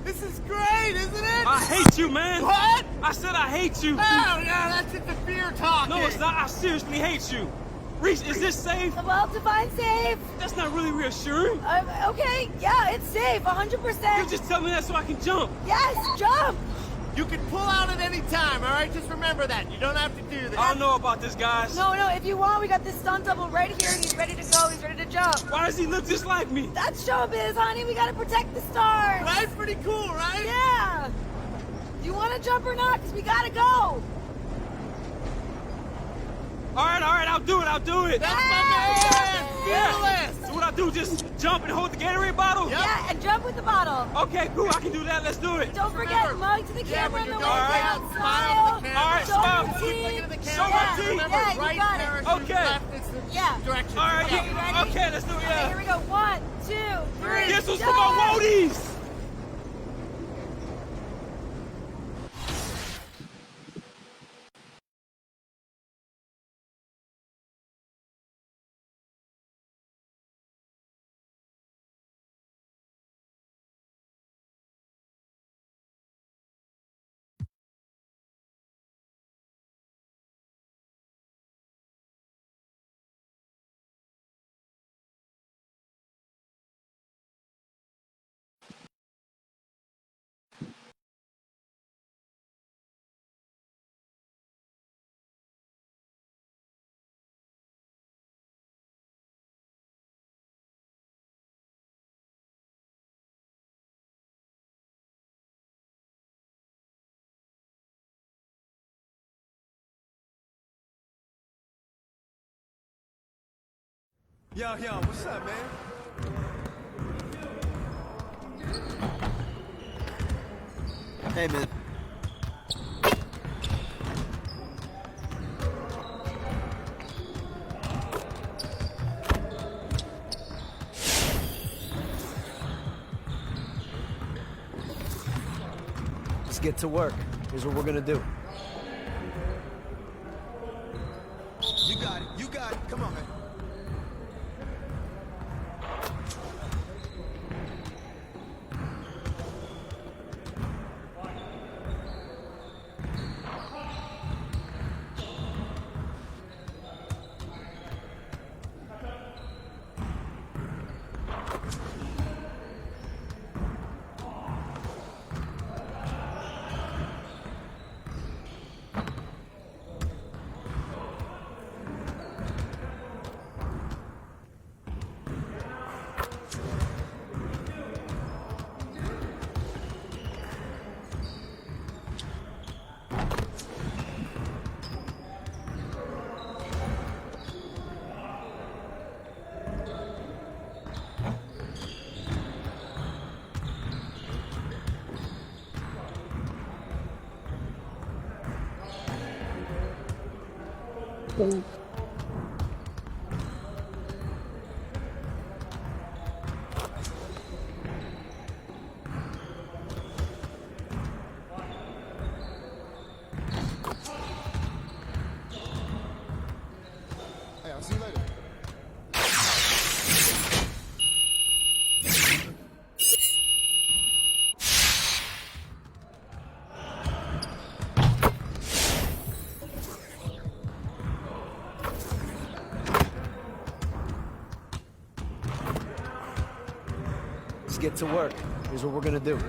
S14: This is great, isn't it?
S12: I hate you, man.
S14: What?
S12: I said I hate you.
S14: Oh, no, that's just the fear talking.
S12: No, it's not. I seriously hate you. Reese, is this safe?
S15: Well, define safe.
S12: That's not really reassuring.
S15: Okay, yeah, it's safe, 100%.
S12: You just tell me that so I can jump.
S15: Yes, jump.
S14: You can pull out at any time, all right? Just remember that. You don't have to do this.
S12: I don't know about this, guys.
S15: No, if you want, we got this stunt double right here, and he's ready to go. He's ready to jump.
S12: Why does he look just like me?
S15: That's showbiz, honey. We gotta protect the stars.
S14: That's pretty cool, right?
S15: Yeah. Do you want to jump or not? Because we gotta go.
S12: All right, I'll do it.
S14: That's my man! Fearless!
S12: So what I do, just jump and hold the Gatorade bottle?
S14: Yep.
S15: Yeah, and jump with the bottle.
S12: Okay, cool, I can do that. Let's do it.
S15: Don't forget, mug to the camera on the way down.
S14: Smile to the camera.
S12: All right,
S15: Show
S12: smile.
S15: your teeth.
S14: Look at the
S12: Show
S14: camera.
S12: my teeth.
S14: Remember,
S15: Yeah, you
S14: right
S15: got it.
S14: parachute,
S12: Okay.
S14: left is the
S15: Yeah.
S14: direction.
S12: All right,
S15: Okay, you ready?
S12: okay, let's do it,
S15: Okay,
S12: yeah.
S15: here we go. 1, 2, 3.
S12: This was for
S15: jump.
S12: my woadies.
S14: Yo, what's up, man? Hey, man.
S10: Let's get to work. Here's what we're gonna do.
S14: You got it. Come on, man.
S10: get to work. Here's what we're going to do.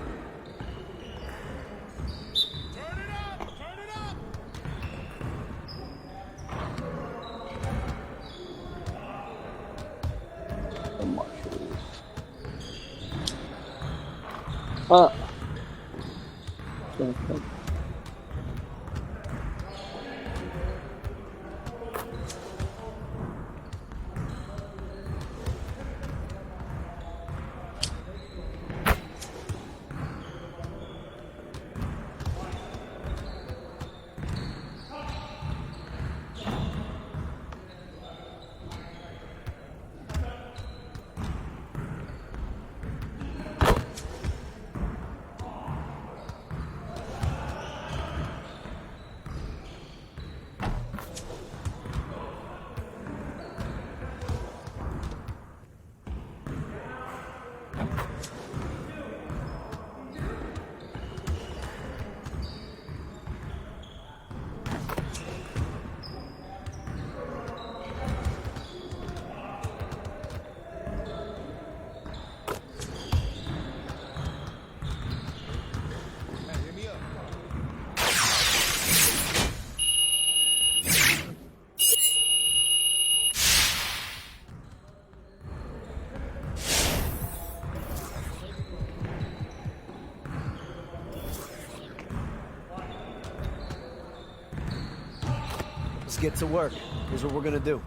S10: Let's get to work. Here's what we're going to do.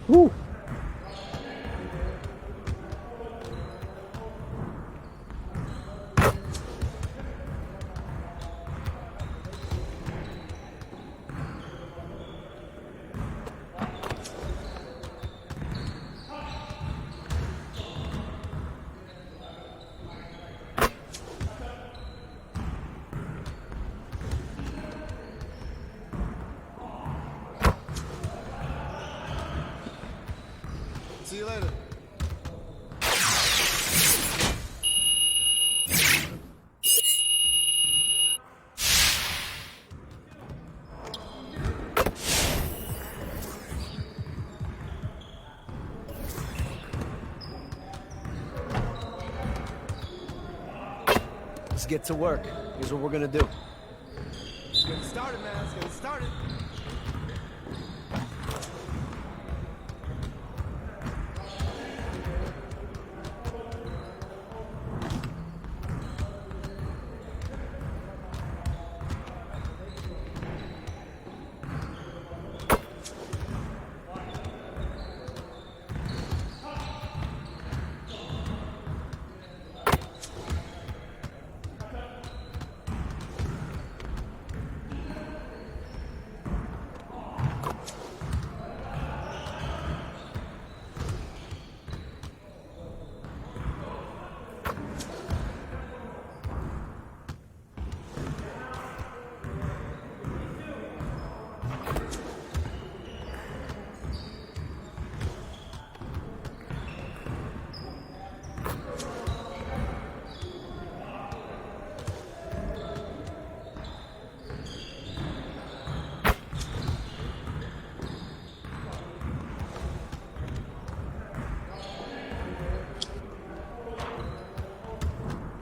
S16: Woo.
S14: See you later.
S10: Let's get to work. Here's what we're going to do.
S14: Let's get it started, man. Let's get it started.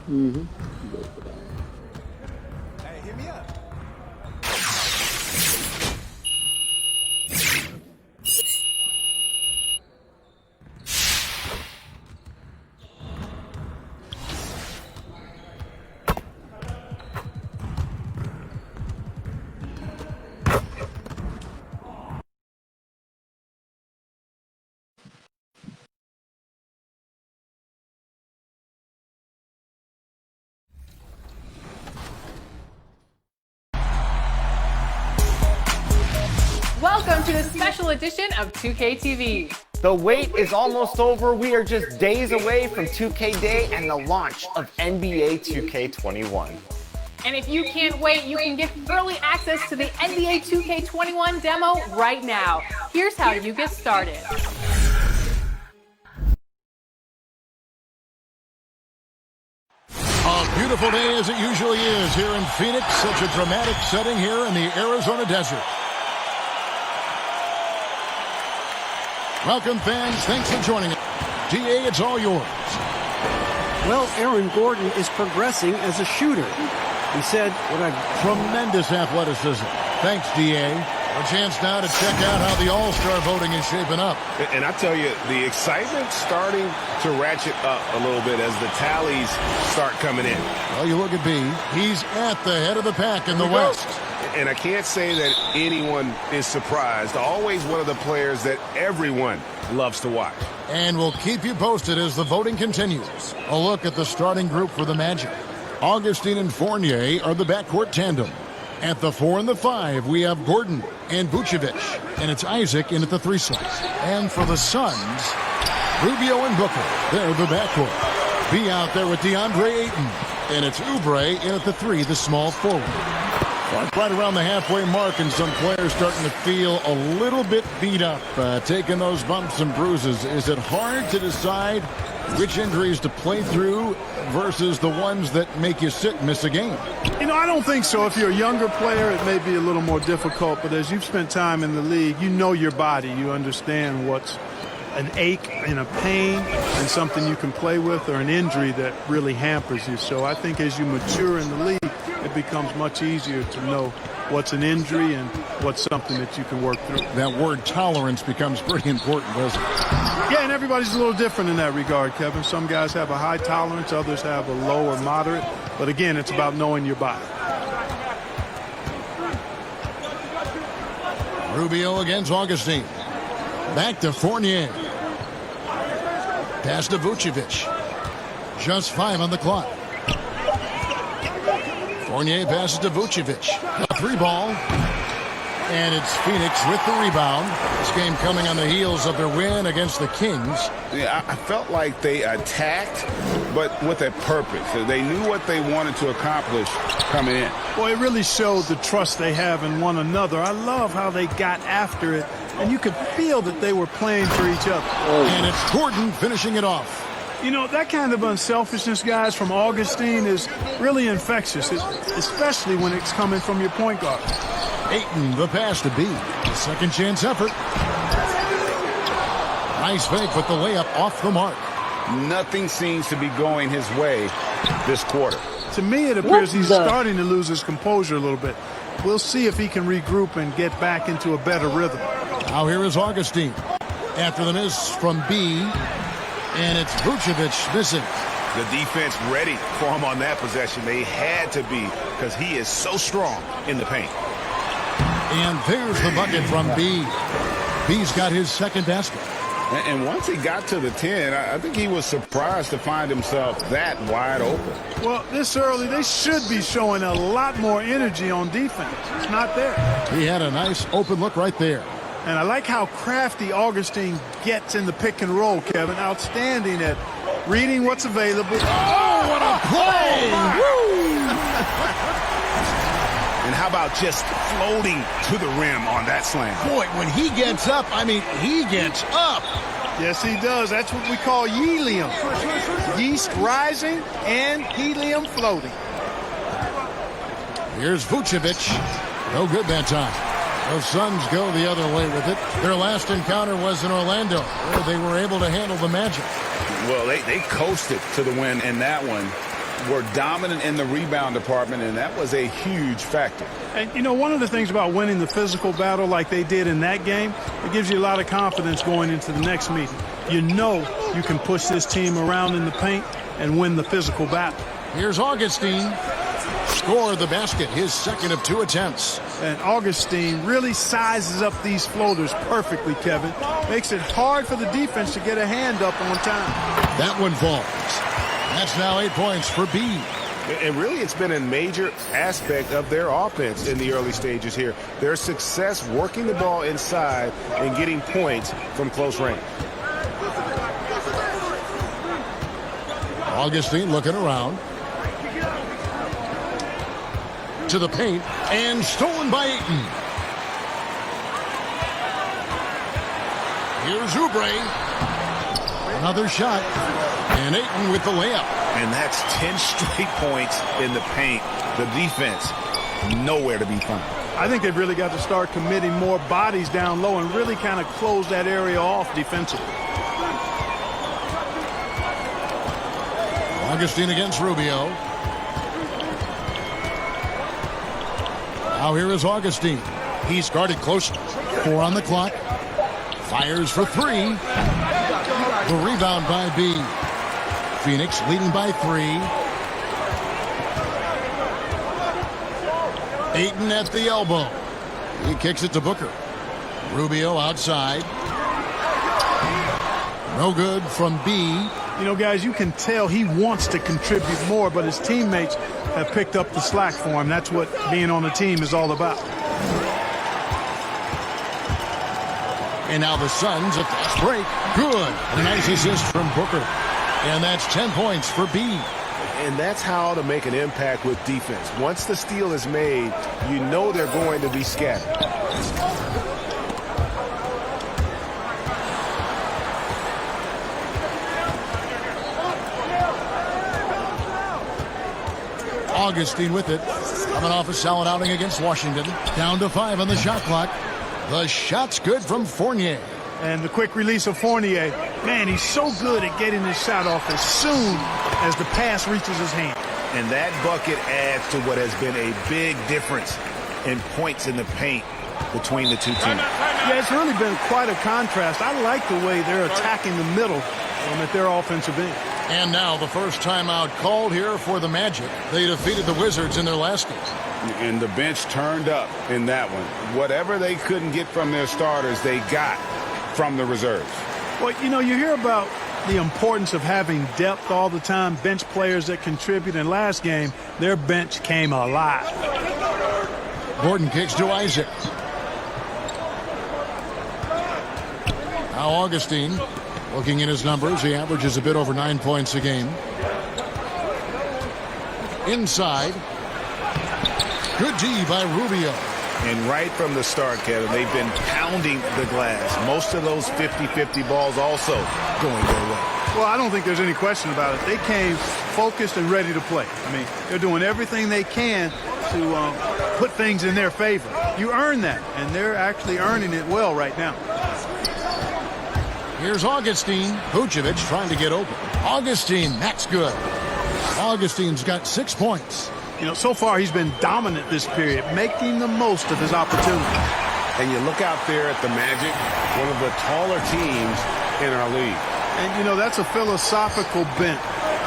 S16: Mm-hmm.
S14: Hey, hit me up.
S1: to this special edition of 2K TV.
S17: The wait is almost over. We are just days away from 2K Day and the launch of NBA 2K21.
S1: And if you can't wait, you can get early access to the NBA 2K21 demo right now. Here's how you get started.
S7: A beautiful day as it usually is here in Phoenix. Such a dramatic setting here in the Arizona desert. Welcome, fans. Thanks for joining us. DA, it's all yours.
S10: Well, Aaron Gordon is progressing as a shooter. He said, what a
S7: tremendous athleticism. Thanks, DA. A chance now to check out how the All-Star voting is shaping up.
S4: And I tell you, the excitement's starting to ratchet up a little bit as the tallies start coming in.
S7: Well, you look at B. He's at the head of the pack in the West.
S4: And I can't say that anyone is surprised. Always one of the players that everyone loves to watch.
S7: And we'll keep you posted as the voting continues. A look at the starting group for the Magic. Augustine and Fournier are the backcourt tandem. At the 4 and the 5, we have Gordon and Vucevic. And it's Isaac in at the 3 slot. And for the Suns, Rubio and Booker. They're the backcourt. B out there with DeAndre Ayton. And it's Oubre in at the 3, the small forward. Right around the halfway mark, and some players starting to feel a little bit beat up, taking those bumps and bruises. Is it hard to decide which injuries to play through versus the ones that make you sit and miss a game?
S18: You know, I don't think so. If you're a younger player, it may be a little more difficult, but as you've spent time in the league, you know your body. You understand what's an ache and a pain and something you can play with, or an injury that really hampers you. So I think as you mature in the league, it becomes much easier to know what's an injury and what's something that you can work through.
S7: That word tolerance becomes pretty important, doesn't it?
S18: Yeah, and everybody's a little different in that regard, Kevin. Some guys have a high tolerance, others have a low or moderate. But again, it's about knowing your body.
S7: Rubio against Augustine. Back to Fournier. Pass to Vucevic. Just 5 on the clock. Fournier passes to Vucevic. A 3 ball. And it's Phoenix with the rebound. This game coming on the heels of their win against the Kings.
S8: Yeah, I felt like they attacked, but with a purpose. They knew what they wanted to accomplish coming in.
S18: Well, it really showed the trust they have in one another. I love how they got after it, and you could feel that they were playing for each other.
S7: And it's Gordon finishing it off.
S18: You know, that kind of unselfishness, guys, from Augustine is really infectious, especially when it's coming from your point guard.
S7: Ayton, the pass to B. A second chance effort. Nice fake with the layup off the mark.
S8: Nothing seems to be going his way this quarter.
S18: To me, it appears he's starting to lose his composure a little bit. We'll see if he can regroup and get back into a better rhythm.
S7: Now here is Augustine. After the miss from B. And it's Vucevic missing.
S4: The defense ready for him on that possession. They had to be, because he is so strong in the paint.
S7: And there's the bucket from B. B's got his second basket.
S8: And once he got to the 10, I think he was surprised to find himself that wide open.
S18: Well, this early, they should be showing a lot more energy on defense. It's not there.
S7: He had a nice open look right there.
S18: And I like how crafty Augustine gets in the pick and roll, Kevin. Outstanding at reading what's available.
S7: Oh, what a play!
S4: And how about just floating to the rim on that slam?
S7: Boy, when he gets up, I mean, he gets up.
S18: Yes, he does. That's what we call helium. Yeast rising and helium floating.
S7: Here's Vucevic. No good that time. The Suns go the other way with it. Their last encounter was in Orlando, where they were able to handle the Magic.
S8: Well, they coasted to the win in that one. Were dominant in the rebound department, and that was a huge factor.
S18: And, you know, one of the things about winning the physical battle like they did in that game, it gives you a lot of confidence going into the next meeting. You know you can push this team around in the paint and win the physical battle.
S7: Here's Augustine. Score the basket, his second of 2 attempts.
S18: And Augustine really sizes up these floaters perfectly, Kevin. Makes it hard for the defense to get a hand up on time.
S7: That one falls. That's now 8 points for B.
S4: And really, it's been a major aspect of their offense in the early stages here. Their success working the ball inside and getting points from close range.
S7: Augustine looking around. To the paint, and stolen by Ayton. Here's Oubre. Another shot, and Ayton with the layup.
S8: And that's 10 straight points in the paint. The defense, nowhere to be found.
S18: I think they've really got to start committing more bodies down low and really kind of close that area off defensively.
S7: Augustine against Rubio. Now here is Augustine. He's guarded close. 4 on the clock. Fires for 3. The rebound by B. Phoenix leading by 3. Ayton at the elbow. He kicks it to Booker. Rubio outside. No good from B.
S18: You know, guys, you can tell he wants to contribute more, but his teammates have picked up the slack for him. That's what being on the team is all about.
S7: And now the Suns, a fast break. Good. A nice assist from Booker. And that's 10 points for B.
S4: And that's how to make an impact with defense. Once the steal is made, you know they're going to be scattered.
S7: Augustine with it. Coming off a solid outing against Washington. Down to 5 on the shot clock. The shot's good from Fournier.
S18: And the quick release of Fournier. Man, he's so good at getting his shot off as soon as the pass reaches his hand.
S8: And that bucket adds to what has been a big difference in points in the paint between the two teams.
S18: Yeah, it's really been quite a contrast. I like the way they're attacking the middle at their offensive end.
S7: And now the first timeout called here for the Magic. They defeated the Wizards in their last game.
S8: And the bench turned up in that one. Whatever they couldn't get from their starters, they got from the reserves.
S18: Well, you know, you hear about the importance of having depth all the time, bench players that contribute. In last game, their bench came alive.
S7: Gordon kicks to Isaac. Now Augustine, looking at his numbers, he averages a bit over 9 points a game. Inside. Good D by Rubio.
S8: And right from the start, Kevin, they've been pounding the glass. Most of those 50-50 balls also going their way.
S18: Well, I don't think there's any question about it. They came focused and ready to play. I mean, they're doing everything they can to put things in their favor. You earn that, and they're actually earning it well right now.
S7: Here's Augustine. Vucevic trying to get open. Augustine, that's good. Augustine's got 6 points.
S18: You know, so far he's been dominant this period, making the most of his opportunity.
S4: And you look out there at the Magic, one of the taller teams in our league.
S18: And, you know, that's a philosophical bent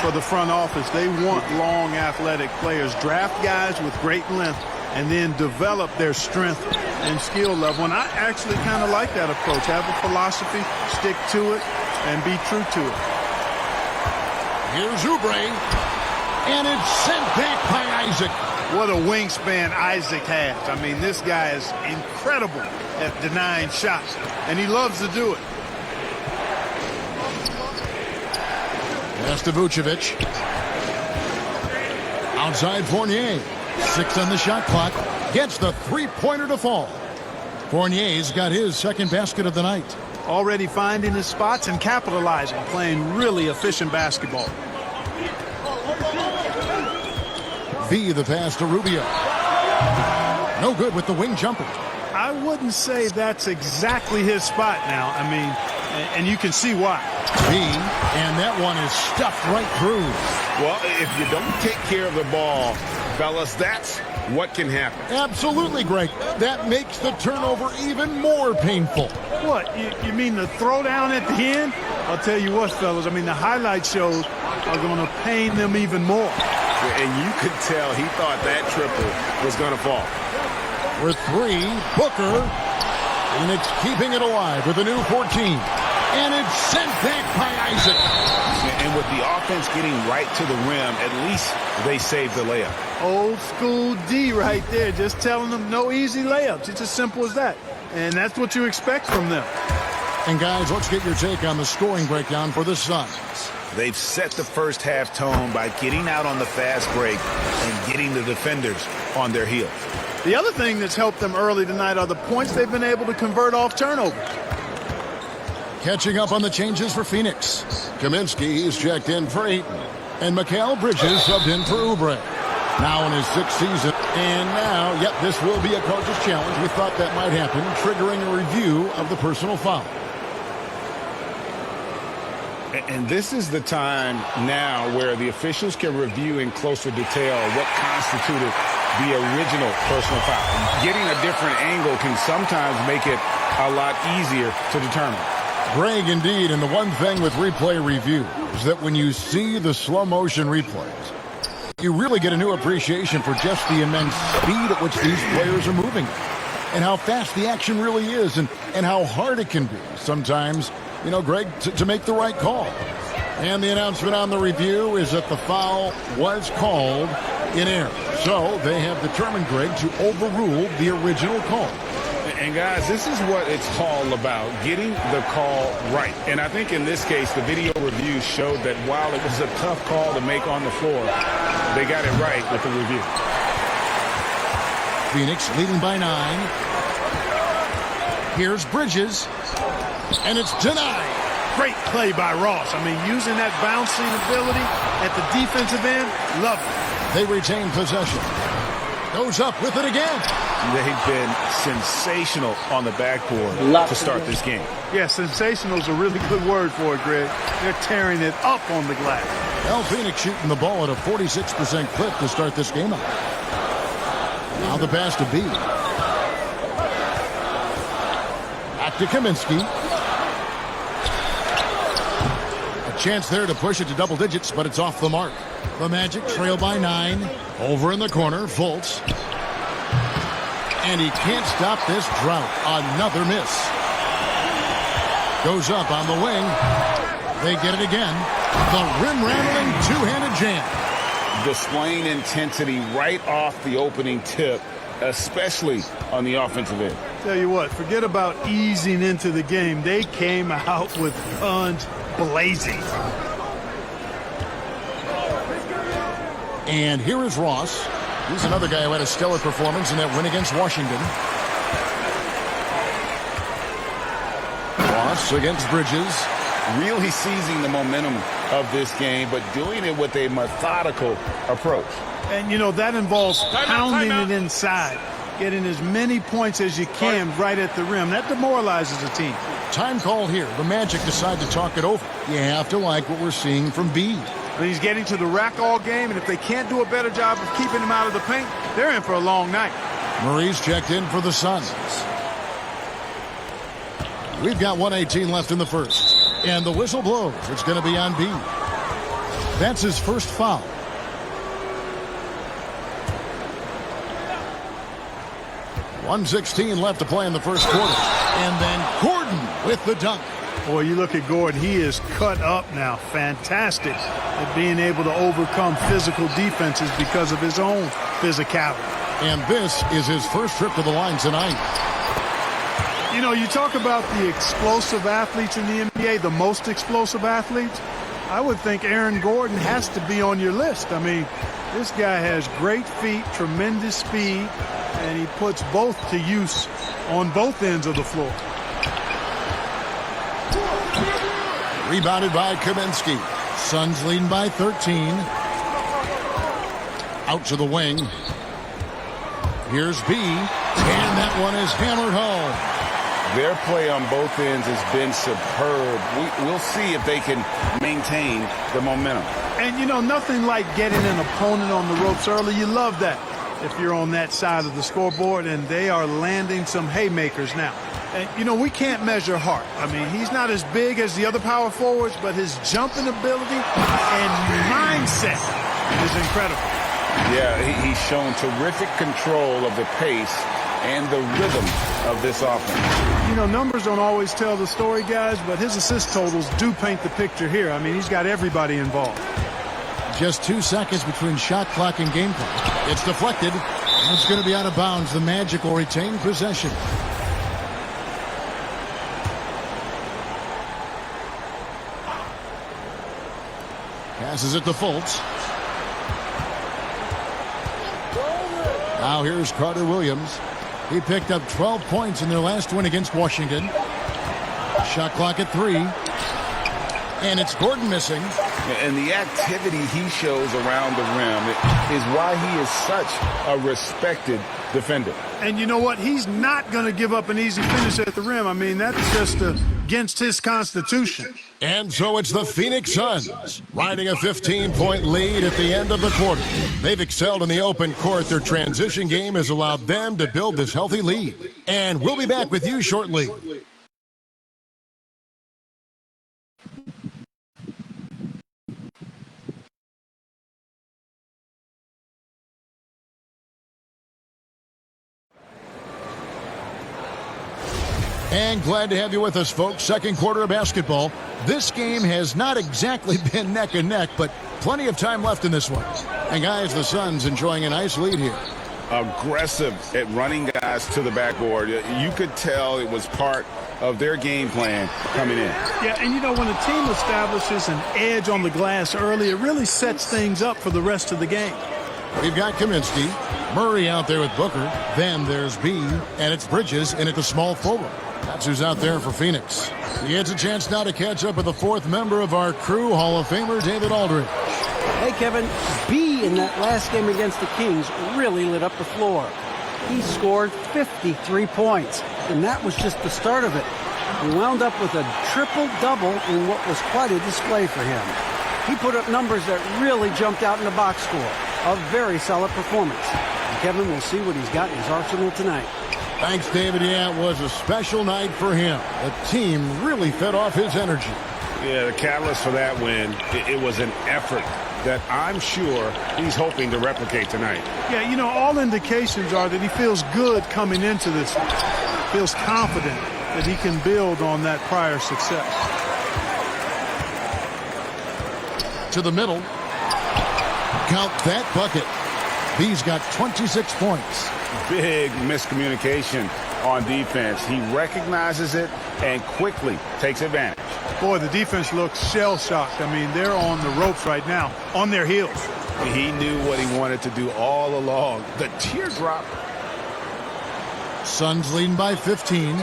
S18: for the front office. They want long, athletic players, draft guys with great length, and then develop their strength and skill level. And I actually kind of like that approach. Have a philosophy, stick to it, and be true to it.
S7: Here's Oubre. And it's sent back by Isaac.
S18: What a wingspan Isaac has. I mean, this guy is incredible at denying shots, and he loves to do it.
S7: Pass to Vucevic. Outside Fournier. 6 on the shot clock. Gets the three-pointer to fall. Fournier's got his second basket of the night.
S18: Already finding his spots and capitalizing, playing really efficient basketball.
S7: B, the pass to Rubio. No good with the wing jumper.
S18: I wouldn't say that's exactly his spot now. I mean, and you can see why.
S7: B, and that one is stuffed right through.
S4: Well, if you don't take care of the ball, fellas, that's what can happen.
S7: Absolutely, Greg. That makes the turnover even more painful.
S18: What, you mean the throwdown at the end? I'll tell you what, fellas, I mean, the highlight shows are going to pain them even more.
S4: And you could tell he thought that triple was going to fall.
S7: For 3, Booker. Phoenix keeping it alive with a new 14. And it's sent back by Isaac.
S8: And with the offense getting right to the rim, at least they saved the layup.
S18: Old school D right there, just telling them no easy layups. It's as simple as that. And that's what you expect from them.
S7: And guys, let's get your take on the scoring breakdown for the Suns.
S8: They've set the first half tone by getting out on the fast break and getting the defenders on their heels.
S18: The other thing that's helped them early tonight are the points they've been able to convert off turnovers.
S7: Catching up on the changes for Phoenix. Kaminsky is checked in for Ayton. And Mikal Bridges subbed in for Oubre. Now in his 6th season. And now, yep, this will be a coach's challenge. We thought that might happen, triggering a review of the personal foul.
S8: And this is the time now where the officials can review in closer detail what constituted the original personal foul. Getting a different angle can sometimes make it a lot easier to determine.
S7: Greg, indeed, and the one thing with replay review is that when you see the slow motion replays, you really get a new appreciation for just the immense speed at which these players are moving and how fast the action really is and how hard it can be sometimes, you know, Greg, to make the right call. And the announcement on the review is that the foul was called in error. So they have determined, Greg, to overrule the original call.
S8: And guys, this is what it's all about, getting the call right. And I think in this case, the video review showed that while it was a tough call to make on the floor, they got it right with the review.
S7: Phoenix leading by 9. Here's Bridges, and it's denied.
S18: Great play by Ross. I mean, using that bouncing ability at the defensive end, love it.
S7: They retain possession. Goes up with it again.
S8: They've been sensational on the backboard to start this game.
S18: Yeah, sensational is a really good word for it, Greg. They're tearing it up on the glass.
S7: Well, Phoenix shooting the ball at a 46% clip to start this game out. Now the pass to B. Back to Kaminsky. A chance there to push it to double digits, but it's off the mark. The Magic trail by 9. Over in the corner, Fultz. And he can't stop this drought. Another miss. Goes up on the wing. They get it again. The rim-rattling two-handed jam.
S8: Displaying intensity right off the opening tip, especially on the offensive end.
S18: Tell you what, forget about easing into the game. They came out with guns blazing.
S7: And here is Ross. He's another guy who had a stellar performance in that win against Washington. Ross against Bridges.
S8: Really seizing the momentum of this game, but doing it with a methodical approach.
S18: And, you know, that involves pounding it inside, getting as many points as you can right at the rim. That demoralizes a team.
S7: Time called here. The Magic decide to talk it over. You have to like what we're seeing from B.
S18: But he's getting to the rack all game, and if they can't do a better job of keeping him out of the paint, they're in for a long night.
S7: Murray's checked in for the Suns. We've got 1:18 left in the first. And the whistle blows. It's going to be on B. That's his first foul. .116 left to play in the first quarter. And then Gordon with the dunk.
S18: Boy, you look at Gordon, he is cut up now. Fantastic at being able to overcome physical defenses because of his own physicality.
S7: And this is his first trip to the line tonight.
S18: You know, you talk about the explosive athletes in the NBA, the most explosive athletes. I would think Aaron Gordon has to be on your list. I mean, this guy has great feet, tremendous speed, and he puts both to use on both ends of the floor.
S7: Rebounded by Kaminsky. Suns leading by 13. Out to the wing. Here's B. And that one is hammered home.
S8: Their play on both ends has been superb. We'll see if they can maintain the momentum.
S18: And, you know, nothing like getting an opponent on the ropes early. You love that if you're on that side of the scoreboard, and they are landing some haymakers now. And, you know, we can't measure Hart. I mean, he's not as big as the other power forwards, but his jumping ability and mindset is incredible.
S8: Yeah, he's shown terrific control of the pace and the rhythm of this offense.
S18: You know, numbers don't always tell the story, guys, but his assist totals do paint the picture here. I mean, he's got everybody involved.
S7: Just 2 seconds between shot clock and game clock. It's deflected. And it's going to be out of bounds. The Magic will retain possession. Passes it to Fultz. Now here's Carter Williams. He picked up 12 points in their last win against Washington. Shot clock at 3. And it's Gordon missing.
S8: And the activity he shows around the rim is why he is such a respected defender.
S18: And you know what? He's not going to give up an easy finish at the rim. I mean, that's just against his constitution.
S7: And so it's the Phoenix Suns riding a 15-point lead at the end of the quarter. They've excelled in the open court. Their transition game has allowed them to build this healthy lead. And we'll be back with you shortly. And glad to have you with us, folks. Second quarter of basketball. This game has not exactly been neck and neck, but plenty of time left in this one. And guys, the Suns enjoying a nice lead here.
S8: Aggressive at running guys to the backboard. You could tell it was part of their game plan coming in.
S18: Yeah, and you know, when a team establishes an edge on the glass early, it really sets things up for the rest of the game.
S7: We've got Kaminsky, Murray out there with Booker. Then there's B, and it's Bridges in at the small forward. That's who's out there for Phoenix. He gets a chance now to catch up with the fourth member of our crew, Hall of Famer David Aldridge.
S10: Hey, Kevin, B in that last game against the Kings really lit up the floor. He scored 53 points, and that was just the start of it. He wound up with a triple-double in what was quite a display for him. He put up numbers that really jumped out in the box score. A very solid performance. And Kevin, we'll see what he's got in his arsenal tonight.
S7: Thanks, David. Yeah, it was a special night for him. The team really fed off his energy.
S4: Yeah, the catalyst for that win, it was an effort that I'm sure he's hoping to replicate tonight.
S18: Yeah, you know, all indications are that he feels good coming into this one. Feels confident that he can build on that prior success.
S7: To the middle. Count that bucket. B's got 26 points.
S8: Big miscommunication on defense. He recognizes it and quickly takes advantage.
S18: Boy, the defense looks shell-shocked. I mean, they're on the ropes right now, on their heels.
S4: He knew what he wanted to do all along. The teardrop.
S7: Suns leading by 15.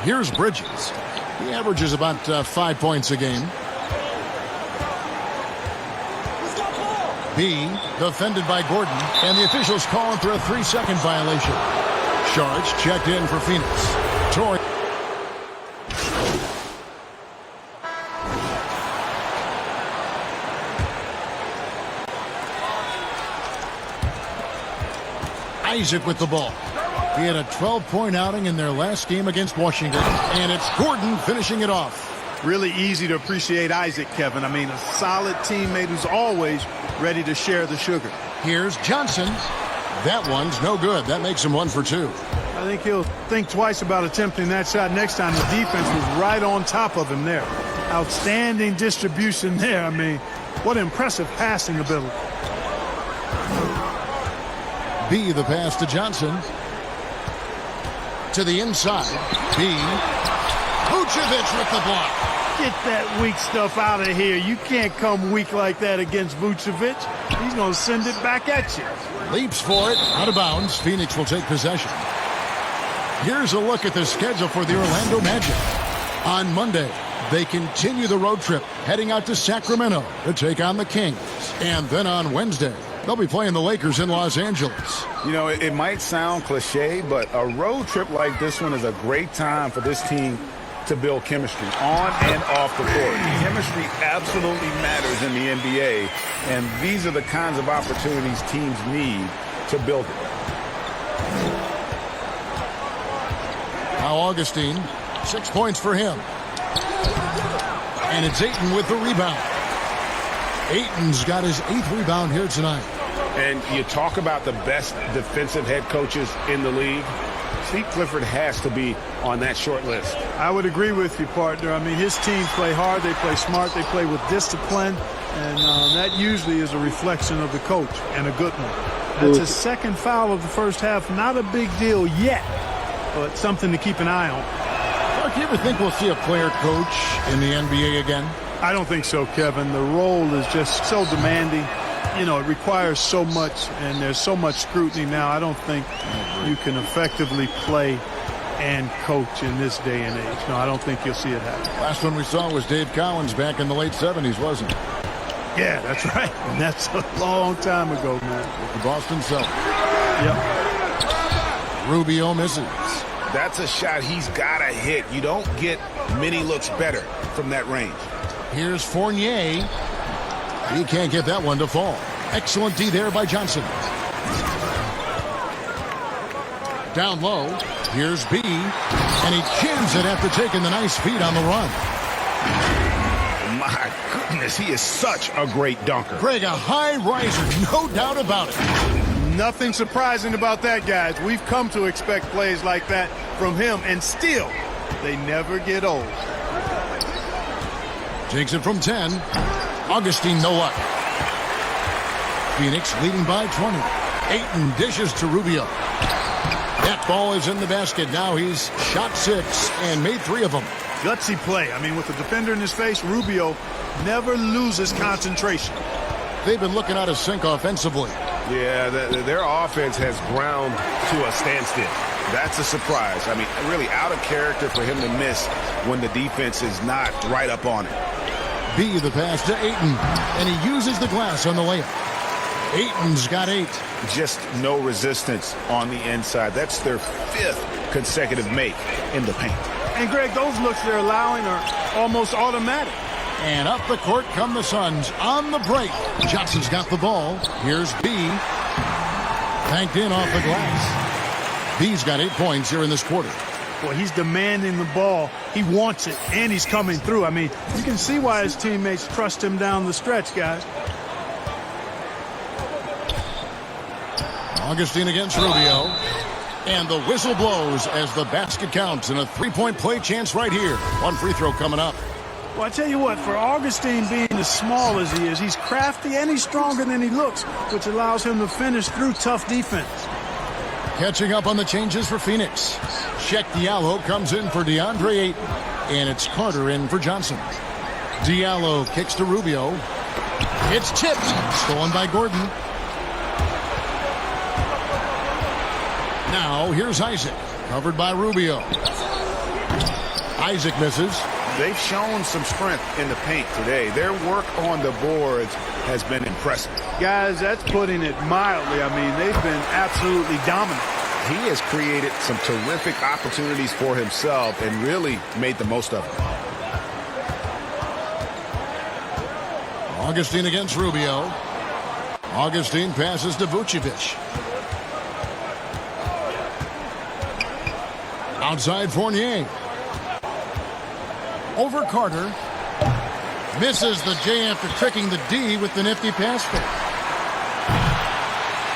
S7: Here's Bridges. He averages about 5 points a game. B, defended by Gordon, and the officials calling for a 3-second violation. Sharge checked in for Phoenix. Troy. Isaac with the ball. He had a 12-point outing in their last game against Washington, and it's Gordon finishing it off.
S18: Really easy to appreciate Isaac, Kevin. I mean, a solid teammate who's always ready to share the sugar.
S7: Here's Johnson. That one's no good. That makes him 1 for 2.
S18: I think he'll think twice about attempting that shot next time. The defense was right on top of him there. Outstanding distribution there. I mean, what impressive passing ability.
S7: B, the pass to Johnson. To the inside. B. Vucevic with the block.
S18: Get that weak stuff out of here. You can't come weak like that against Vucevic. He's going to send it back at you.
S7: Leaps for it. Out of bounds. Phoenix will take possession. Here's a look at the schedule for the Orlando Magic. On Monday, they continue the road trip, heading out to Sacramento to take on the Kings. And then on Wednesday, they'll be playing the Lakers in Los Angeles.
S8: You know, it might sound cliche, but a road trip like this one is a great time for this team to build chemistry on and off the court. Chemistry absolutely matters in the NBA, and these are the kinds of opportunities teams need to build it.
S7: Now Augustine, 6 points for him. And it's Ayton with the rebound. Ayton's got his 8th rebound here tonight.
S8: And you talk about the best defensive head coaches in the league. Steve Clifford has to be on that short list.
S18: I would agree with you, partner. I mean, his teams play hard, they play smart, they play with discipline, and that usually is a reflection of the coach, and a good one. That's his second foul of the first half. Not a big deal yet, but something to keep an eye on.
S7: Mark, you ever think we'll see a player coach in the NBA again?
S18: I don't think so, Kevin. The role is just so demanding. You know, it requires so much, and there's so much scrutiny now. I don't think you can effectively play and coach in this day and age. No, I don't think you'll see it happen.
S7: Last one we saw was Dave Cowens back in the late 70s, wasn't it?
S18: Yeah, that's right. And that's a long time ago, man.
S7: With the Boston Celtics.
S18: Yep.
S7: Rubio misses.
S8: That's a shot he's got to hit. You don't get many looks better from that range.
S7: Here's Fournier. He can't get that one to fall. Excellent D there by Johnson. Down low. Here's B. And he jams it after taking the nice feed on the run.
S8: My goodness, he is such a great dunker.
S7: Greg, a high riser, no doubt about it.
S18: Nothing surprising about that, guys. We've come to expect plays like that from him, and still, they never get old.
S7: Takes it from 10. Augustine, no luck. Phoenix leading by 20. Ayton dishes to Rubio. That ball is in the basket. Now he's shot 6 and made 3 of them.
S18: Gutsy play. I mean, with the defender in his face, Rubio never loses concentration.
S7: They've been looking out of sync offensively.
S8: Yeah, their offense has ground to a standstill. That's a surprise. I mean, really out of character for him to miss when the defense is not right up on it.
S7: B, the pass to Ayton, and he uses the glass on the layup. Ayton's got 8.
S8: Just no resistance on the inside. That's their 5th consecutive make in the paint.
S18: And, Greg, those looks they're allowing are almost automatic.
S7: And up the court come the Suns on the break. Johnson's got the ball. Here's B. Banked in off the glass. B's got 8 points here in this quarter.
S18: Boy, he's demanding the ball. He wants it, and he's coming through. I mean, you can see why his teammates trust him down the stretch, guys.
S7: Augustine against Rubio. And the whistle blows as the basket counts, and a 3-point play chance right here. One free throw coming up.
S18: Well, I tell you what, for Augustine being as small as he is, he's crafty and he's stronger than he looks, which allows him to finish through tough defense.
S7: Catching up on the changes for Phoenix. Sheck Diallo comes in for DeAndre Ayton, and it's Carter in for Johnson. Diallo kicks to Rubio. It's tipped. Stolen by Gordon. Now, here's Isaac, covered by Rubio. Isaac misses.
S8: They've shown some strength in the paint today. Their work on the boards has been impressive.
S18: Guys, that's putting it mildly. I mean, they've been absolutely dominant.
S8: He has created some terrific opportunities for himself and really made the most of them.
S7: Augustine against Rubio. Augustine passes to Vucevic. Outside Fournier. Over Carter. Misses the J after tricking the D with the nifty pass fake.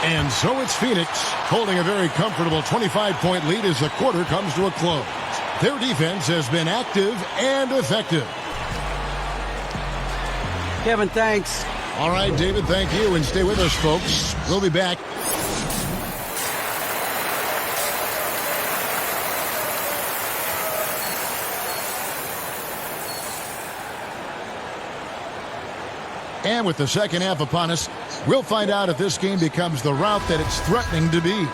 S7: And so it's Phoenix holding a very comfortable 25-point lead as the quarter comes to a close. Their defense has been active and effective.
S10: Kevin, thanks.
S7: All right, David, thank you. And stay with us, folks. We'll be back. And with the second half upon us, we'll find out if this game becomes the route that it's threatening to be.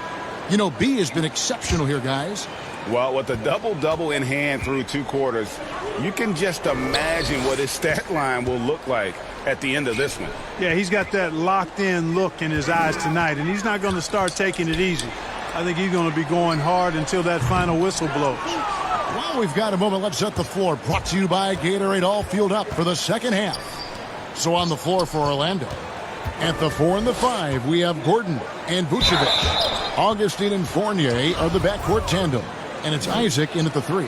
S7: You know, B has been exceptional here, guys.
S8: Well, with a double-double in hand through 2 quarters, you can just imagine what his stat line will look like at the end of this one.
S18: Yeah, he's got that locked-in look in his eyes tonight, and he's not going to start taking it easy. I think he's going to be going hard until that final whistle blows.
S7: Well, we've got a moment. Let's set the floor. Brought to you by Gatorade, all fueled up for the second half. So on the floor for Orlando. At the 4 and the 5, we have Gordon and Vucevic. Augustine and Fournier are the backcourt tandem. And it's Isaac in at the 3.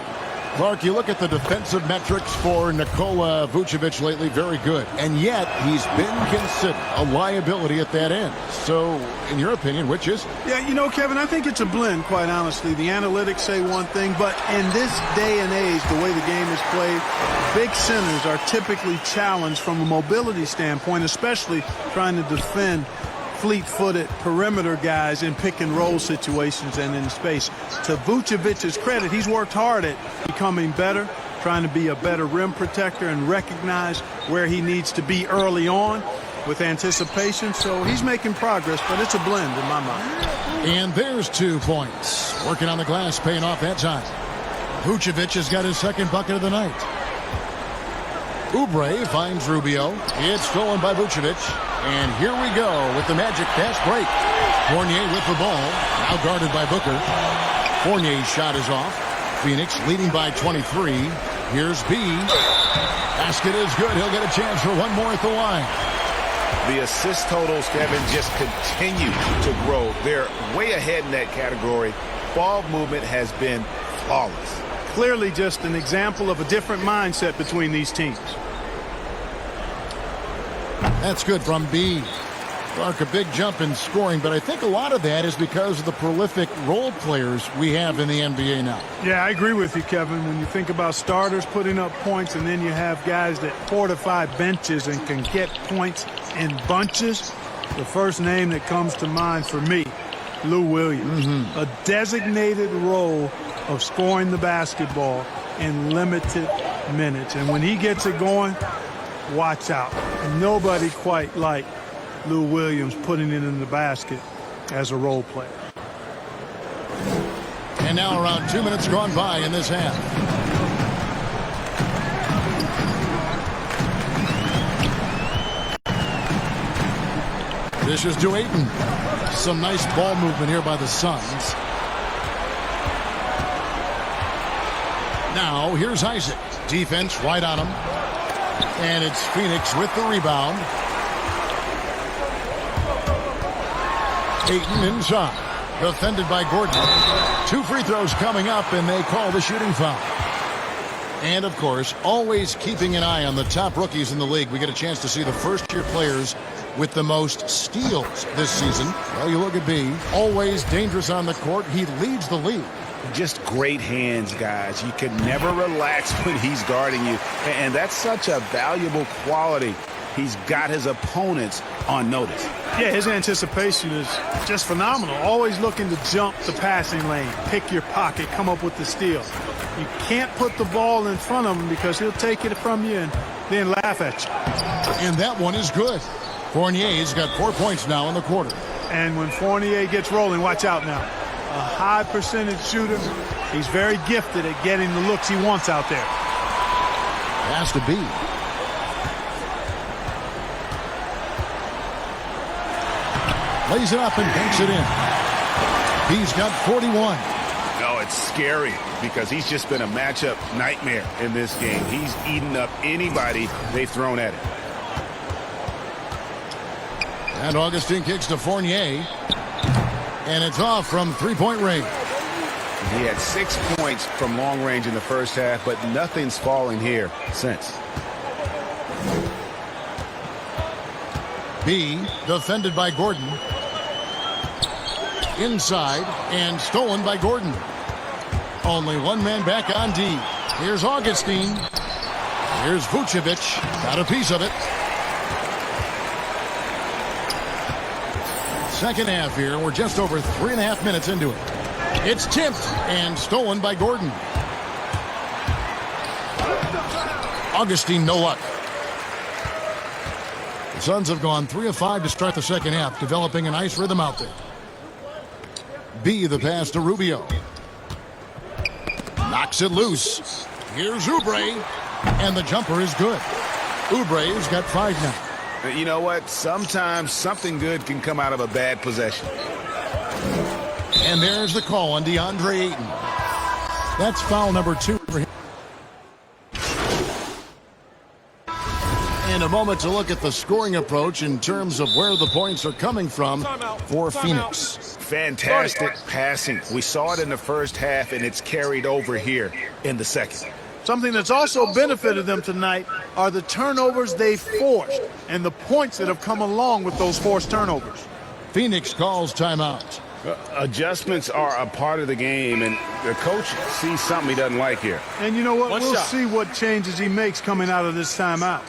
S7: Clark, you look at the defensive metrics for Nikola Vucevic lately, very good. And yet, he's been considered a liability at that end. So, in your opinion, which is?
S18: Yeah, you know, Kevin, I think it's a blend, quite honestly. The analytics say one thing, but in this day and age, the way the game is played, big centers are typically challenged from a mobility standpoint, especially trying to defend fleet-footed perimeter guys in pick-and-roll situations and in space. To Vucevic's credit, he's worked hard at becoming better, trying to be a better rim protector and recognize where he needs to be early on with anticipation. So he's making progress, but it's a blend in my mind.
S7: And there's 2 points. Working on the glass, paying off that time. Vucevic has got his second bucket of the night. Oubre finds Rubio. It's stolen by Vucevic. And here we go with the Magic fast break. Fournier with the ball. Now guarded by Booker. Fournier's shot is off. Phoenix leading by 23. Here's B. Basket is good. He'll get a chance for one more at the line.
S8: The assist totals, Kevin, just continue to grow. They're way ahead in that category. Ball movement has been flawless.
S18: Clearly just an example of a different mindset between these teams.
S7: That's good from B. Clark, a big jump in scoring, but I think a lot of that is because of the prolific role players we have in the NBA now.
S18: Yeah, I agree with you, Kevin. When you think about starters putting up points and then you have guys that fortify benches and can get points in bunches, the first name that comes to mind for me, Lou Williams. A designated role of scoring the basketball in limited minutes. And when he gets it going, watch out. Nobody quite like Lou Williams putting it in the basket as a role player.
S7: And now around 2 minutes gone by in this half. Dishes to Ayton. Some nice ball movement here by the Suns. Now here's Isaac. Defense right on him. And it's Phoenix with the rebound. Ayton inside. Defended by Gordon. 2 free throws coming up, and they call the shooting foul. And, of course, always keeping an eye on the top rookies in the league. We get a chance to see the first-year players with the most steals this season. Well, you look at B. Always dangerous on the court. He leads the league.
S8: Just great hands, guys. You can never relax when he's guarding you. And that's such a valuable quality. He's got his opponents on notice.
S18: Yeah, his anticipation is just phenomenal. Always looking to jump the passing lane, pick your pocket, come up with the steal. You can't put the ball in front of him because he'll take it from you and then laugh at you.
S7: And that one is good. Fournier's got 4 points now in the quarter.
S18: And when Fournier gets rolling, watch out now. A high percentage shooter. He's very gifted at getting the looks he wants out there.
S7: Has to be. Lays it up and banks it in. He's got 41.
S8: No, it's scary because he's just been a matchup nightmare in this game. He's eaten up anybody they've thrown at him.
S7: And Augustine kicks to Fournier. And it's off from three-point range.
S8: He had 6 points from long range in the first half, but nothing's falling here since.
S7: B, defended by Gordon. Inside, and stolen by Gordon. Only one man back on D. Here's Augustine. Here's Vucevic. Got a piece of it. Second half here. We're just over 3.5 minutes into it. It's tipped and stolen by Gordon. Augustine, no luck. The Suns have gone 3 of 5 to start the second half, developing a nice rhythm out there. B, the pass to Rubio. Knocks it loose. Here's Oubre. And the jumper is good. Oubre's got 5 now.
S8: You know what? Sometimes something good can come out of a bad possession.
S7: And there's the call on DeAndre Ayton. That's foul number 2 for him. And a moment to look at the scoring approach in terms of where the points are coming from for Phoenix.
S8: Fantastic passing. We saw it in the first half, and it's carried over here in the second.
S18: Something that's also benefited them tonight are the turnovers they forced and the points that have come along with those forced turnovers.
S7: Phoenix calls timeout.
S8: Adjustments are a part of the game, and the coach sees something he doesn't like here.
S18: And you know what? We'll see what changes he makes coming out of this timeout.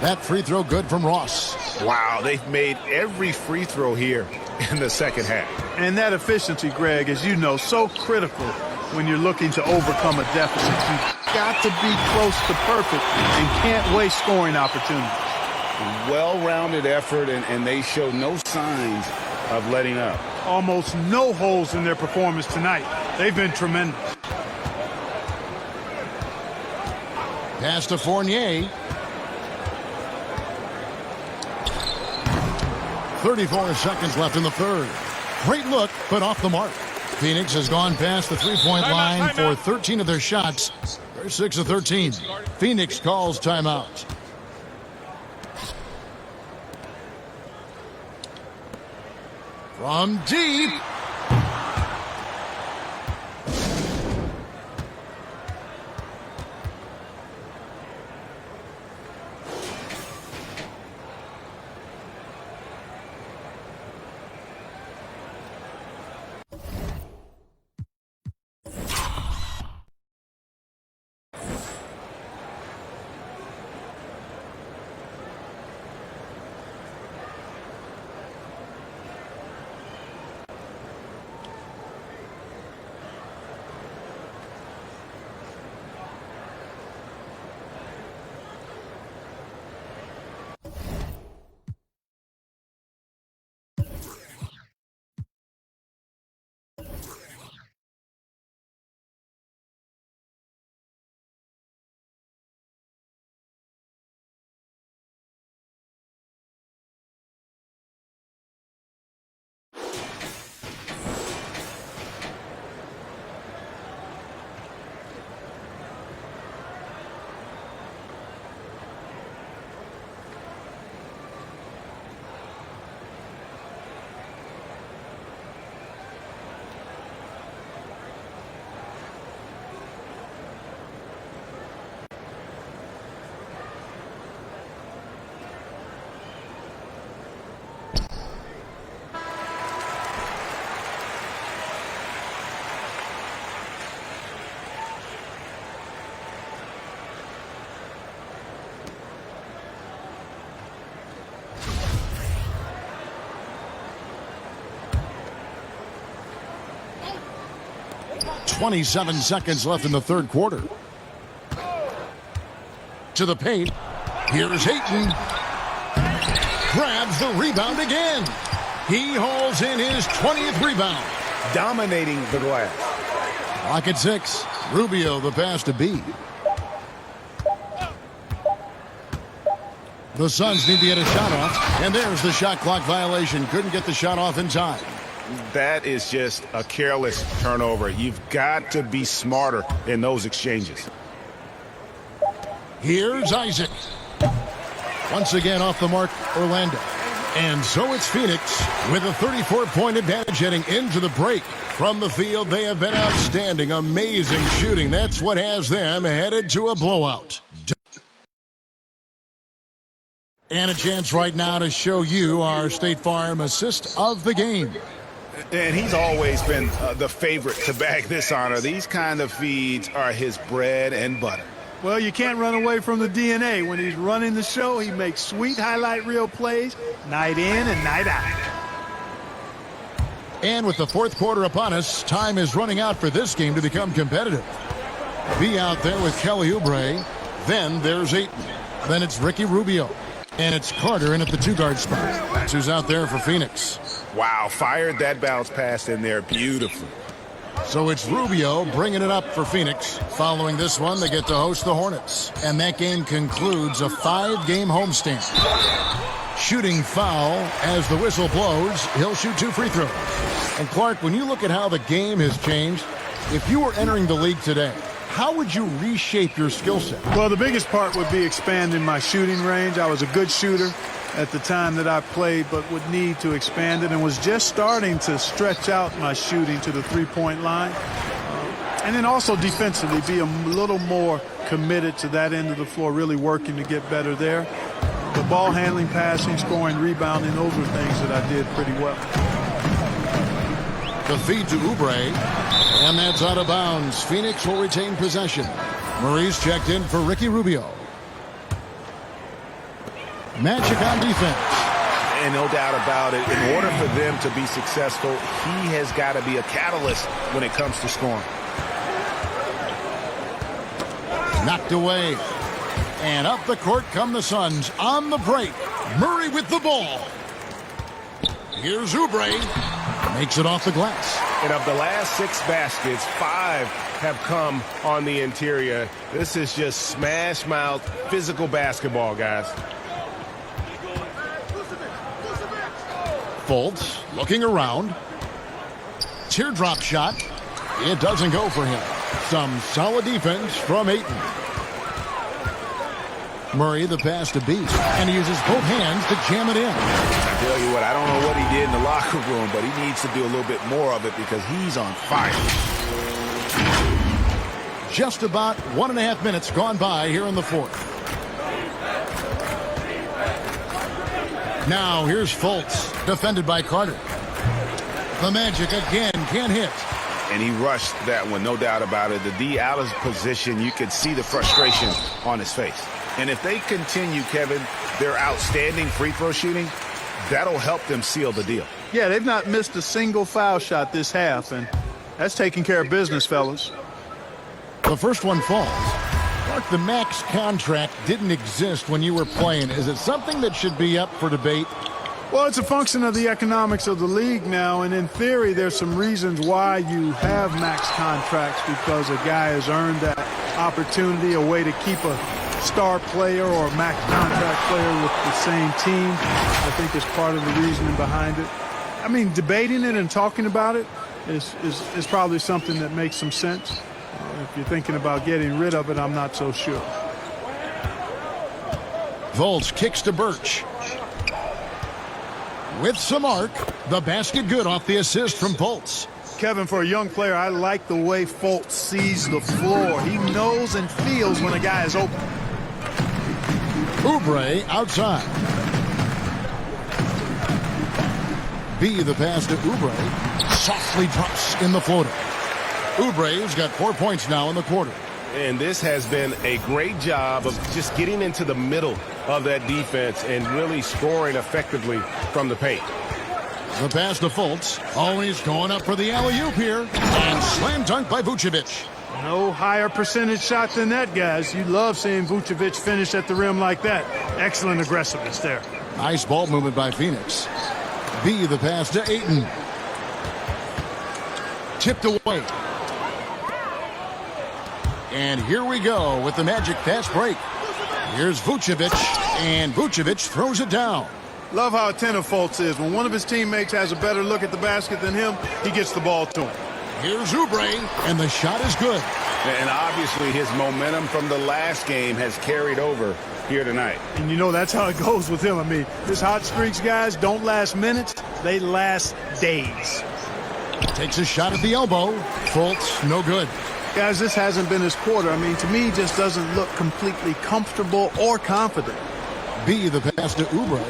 S7: That free throw good from Ross.
S8: Wow, they've made every free throw here in the second half.
S18: And that efficiency, Greg, as you know, so critical when you're looking to overcome a deficit. You've got to be close to perfect and can't waste scoring opportunities.
S8: Well-rounded effort, and they show no signs of letting up.
S18: Almost no holes in their performance tonight. They've been tremendous.
S7: Pass to Fournier. 34 seconds left in the third. Great look, but off the mark. Phoenix has gone past the three-point line for 13 of their shots. They're 6 of 13. Phoenix calls timeout. From deep. .27 seconds left in the third quarter. To the paint. Here's Ayton. Grabs the rebound again. He hauls in his 20th rebound.
S8: Dominating the glass.
S7: Clock at 6. Rubio the pass to B. The Suns need to get a shot off. And there's the shot clock violation. Couldn't get the shot off in time.
S8: That is just a careless turnover. You've got to be smarter in those exchanges.
S7: Here's Isaac. Once again off the mark, Orlando. And so it's Phoenix with a 34-point advantage heading into the break. From the field, they have been outstanding. Amazing shooting. That's what has them headed to a blowout. And a chance right now to show you our State Farm assist of the game.
S8: And he's always been the favorite to bag this honor. These kind of feeds are his bread and butter.
S18: Well, you can't run away from the DNA. When he's running the show, he makes sweet highlight reel plays night in and night out.
S7: And with the fourth quarter upon us, time is running out for this game to become competitive. Be out there with Kelly Oubre. Then there's Ayton. Then it's Ricky Rubio. And it's Carter in at the two-guard spot. That's who's out there for Phoenix.
S8: Wow, fired that bounce pass in there beautifully.
S7: So it's Rubio bringing it up for Phoenix. Following this one, they get to host the Hornets. And that game concludes a 5-game homestand. Shooting foul as the whistle blows. He'll shoot 2 free throws. And Clark, when you look at how the game has changed, If you were entering the league today, how would you reshape your skill set?
S18: Well, the biggest part would be expanding my shooting range. I was a good shooter at the time that I played, but would need to expand it and was just starting to stretch out my shooting to the three-point line. And then also defensively, be a little more committed to that end of the floor, really working to get better there. The ball handling, passing, scoring, rebounding, those are things that I did pretty well.
S7: The feed to Oubre, and that's out of bounds. Phoenix will retain possession. Murray's checked in for Ricky Rubio. Magic on defense.
S4: And no doubt about it, in order for them to be successful, he has got to be a catalyst when it comes to scoring.
S7: Knocked away. And up the court come the Suns on the break. Murray with the ball. Here's Oubre. Makes it off the glass.
S4: And of the last 6 baskets, 5 have come on the interior. This is just smash mouth physical basketball, guys.
S7: Fultz looking around. Teardrop shot. It doesn't go for him. Some solid defense from Ayton. Murray the pass to Beast, and he uses both hands to jam it in.
S4: I tell you what, I don't know what he did in the locker room, but he needs to do a little bit more of it because he's on fire.
S7: Just about 1.5 minutes gone by here in the fourth. Now here's Fultz, defended by Carter. The Magic again can't hit.
S4: And he rushed that one, no doubt about it. The D out of position, you could see the frustration on his face. And if they continue, Kevin, their outstanding free throw shooting, that'll help them seal the deal.
S18: Yeah, they've not missed a single foul shot this half, and that's taking care of business, fellas.
S7: The first one falls. Mark, the max contract didn't exist when you were playing. Is it something that should be up for debate?
S18: Well, it's a function of the economics of the league now, and in theory, there's some reasons why you have max contracts, because a guy has earned that opportunity, a way to keep a star player or a max contract player with the same team. I think is part of the reasoning behind it. I mean, debating it and talking about it is probably something that makes some sense. If you're thinking about getting rid of it, I'm not so sure.
S7: Fultz kicks to Birch. With some arc, the basket good off the assist from Fultz.
S18: Kevin, for a young player, I like the way Fultz sees the floor. He knows and feels when a guy is open.
S7: Oubre outside. B the pass to Oubre. Softly drops in the floater. Oubre's got 4 points now in the quarter.
S4: And this has been a great job of just getting into the middle of that defense and really scoring effectively from the paint.
S7: The pass to Fultz. Always going up for the alley-oop here. And slam dunk by Vucevic.
S18: No higher percentage shot than that, guys. You love seeing Vucevic finish at the rim like that. Excellent aggressiveness there.
S7: Nice ball movement by Phoenix. B the pass to Ayton. Tipped away. And here we go with the Magic fast break. Here's Vucevic, and Vucevic throws it down.
S18: Love how attentive Fultz is. When one of his teammates has a better look at the basket than him, he gets the ball to him.
S7: Here's Oubre, and the shot is good.
S4: And obviously his momentum from the last game has carried over here tonight.
S18: And you know that's how it goes with him. I mean, his hot streaks, guys, don't last minutes. They last days.
S7: Takes a shot at the elbow. Fultz, no good.
S18: Guys, this hasn't been his quarter. I mean, to me, he just doesn't look completely comfortable or confident.
S7: B the pass to Oubre.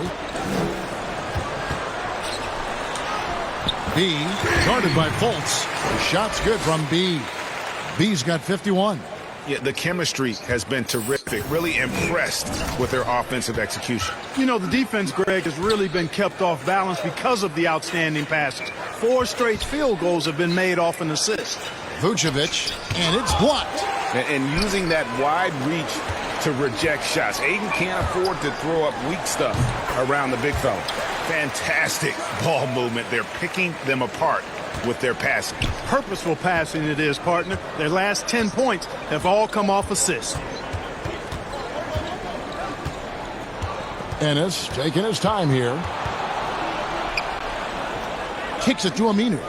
S7: B guarded by Fultz. The shot's good from B. B's got 51.
S4: Yeah, the chemistry has been terrific. Really impressed with their offensive execution.
S18: You know, the defense, Greg, has really been kept off balance because of the outstanding passes. 4 straight field goals have been made off an assist.
S7: Vucevic, and it's blocked.
S4: And using that wide reach to reject shots. Ayton can't afford to throw up weak stuff around the big fella. Fantastic ball movement. They're picking them apart with their passing.
S18: Purposeful passing it is, partner. Their last 10 points have all come off assists.
S7: Ennis taking his time here. Kicks it to Aminu.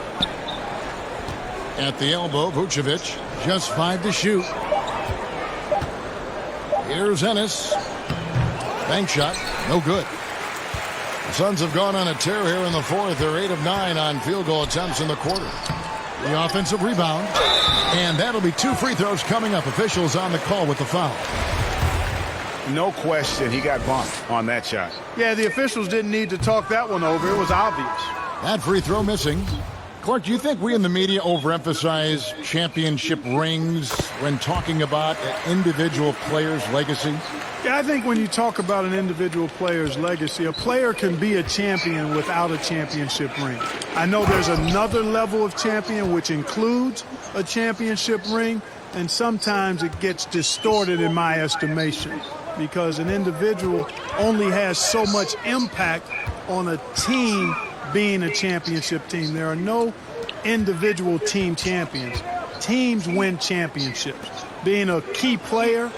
S7: At the elbow, Vucevic, just 5 to shoot. Here's Ennis. Bank shot, no good. The Suns have gone on a tear here in the fourth. They're 8 of 9 on field goal attempts in the quarter. The offensive rebound. And that'll be 2 free throws coming up. Officials on the call with the foul.
S4: No question, he got bumped on that shot.
S18: Yeah, the officials didn't need to talk that one over. It was obvious.
S7: That free throw missing. Clark, do you think we in the media overemphasize championship rings when talking about an individual player's legacy?
S18: Yeah, I think when you talk about an individual player's legacy, a player can be a champion without a championship ring. I know there's another level of champion which includes a championship ring, and sometimes it gets distorted in my estimation because an individual only has so much impact on a team being a championship team. There are no individual team champions. Teams win championships. Being a key player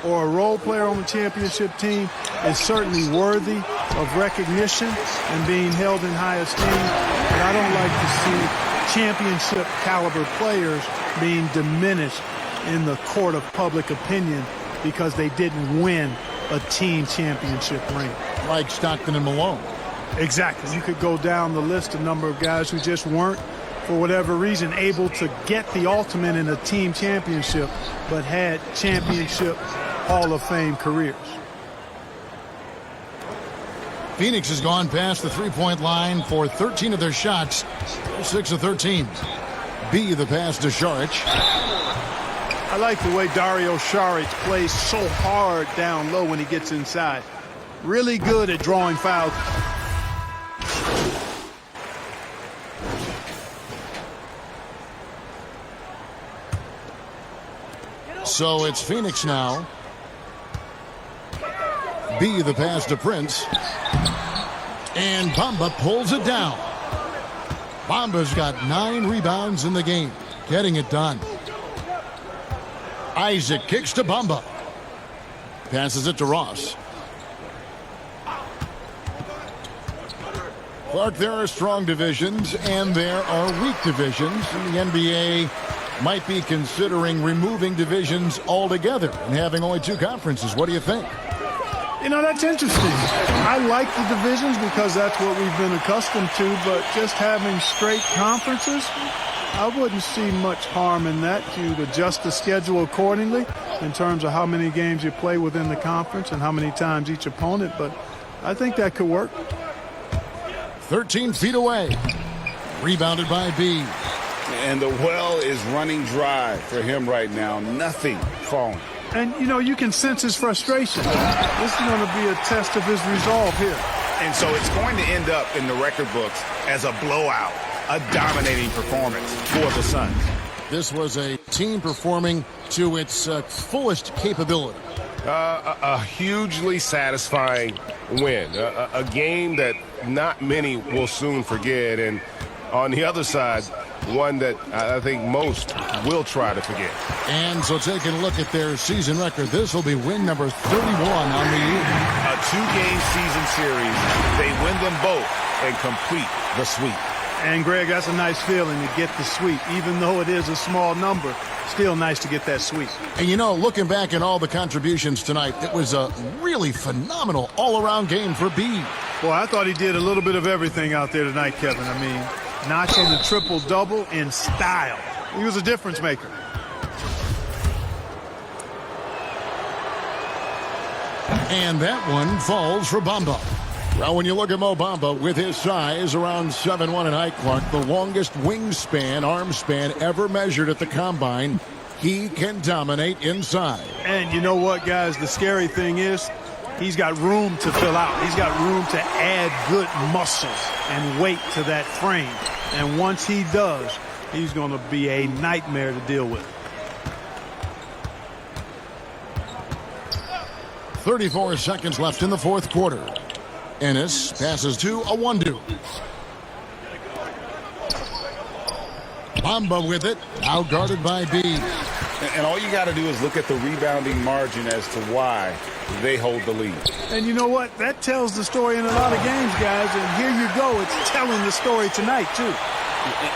S18: or a role player on the championship team is certainly worthy of recognition and being held in high esteem. But I don't like to see championship caliber players being diminished in the court of public opinion because they didn't win a team championship ring.
S7: Like Stockton and Malone.
S18: Exactly. You could go down the list, a number of guys who just weren't, for whatever reason, able to get the ultimate in a team championship, but had championship Hall of Fame careers.
S7: Phoenix has gone past the three-point line for 13 of their shots, 6 of 13. B, the pass to Šarić.
S18: I like the way Dario Šarić plays so hard down low when he gets inside. Really good at drawing fouls.
S7: So it's Phoenix now. B, the pass to Prince. And Bamba pulls it down. Bamba's got 9 rebounds in the game, getting it done. Isaac kicks to Bamba. Passes it to Ross. Clark, there are strong divisions and there are weak divisions. And the NBA might be considering removing divisions altogether and having only 2 conferences. What do you think?
S18: You know, that's interesting. I like the divisions because that's what we've been accustomed to, but just having straight conferences, I wouldn't see much harm in that. You'd adjust the schedule accordingly in terms of how many games you play within the conference and how many times each opponent, but I think that could work.
S7: 13 feet away. Rebounded by B.
S4: And the well is running dry for him right now. Nothing falling.
S18: And, you know, you can sense his frustration. This is going to be a test of his resolve here.
S4: And so it's going to end up in the record books as a blowout, a dominating performance for the Suns.
S7: This was a team performing to its fullest capability.
S19: A hugely satisfying win. A game that not many will soon forget. And on the other side, one that I think most will try to forget.
S7: And so taking a look at their season record, this will be win number 31 on the year.
S4: A 2-game season series. They win them both and complete the sweep.
S18: And, Greg, that's a nice feeling to get the sweep. Even though it is a small number, still nice to get that sweep.
S7: And, you know, looking back at all the contributions tonight, it was a really phenomenal all-around game for B.
S18: Well, I thought he did a little bit of everything out there tonight, Kevin. I mean, notching the triple-double in style. He was a difference maker.
S7: And that one falls for Bamba. Well, when you look at Mo Bamba with his size, around 7'1" in height, Clark, the longest wingspan, arm span ever measured at the Combine, he can dominate inside.
S18: And you know what, guys? The scary thing is he's got room to fill out. He's got room to add good muscle and weight to that frame. And once he does, he's going to be a nightmare to deal with.
S7: 34 seconds left in the fourth quarter. Ennis passes to Awundu. Bamba with it, now guarded by B.
S4: And all you got to do is look at the rebounding margin as to why they hold the lead.
S18: And you know what? That tells the story in a lot of games, guys. And here you go. It's telling the story tonight, too.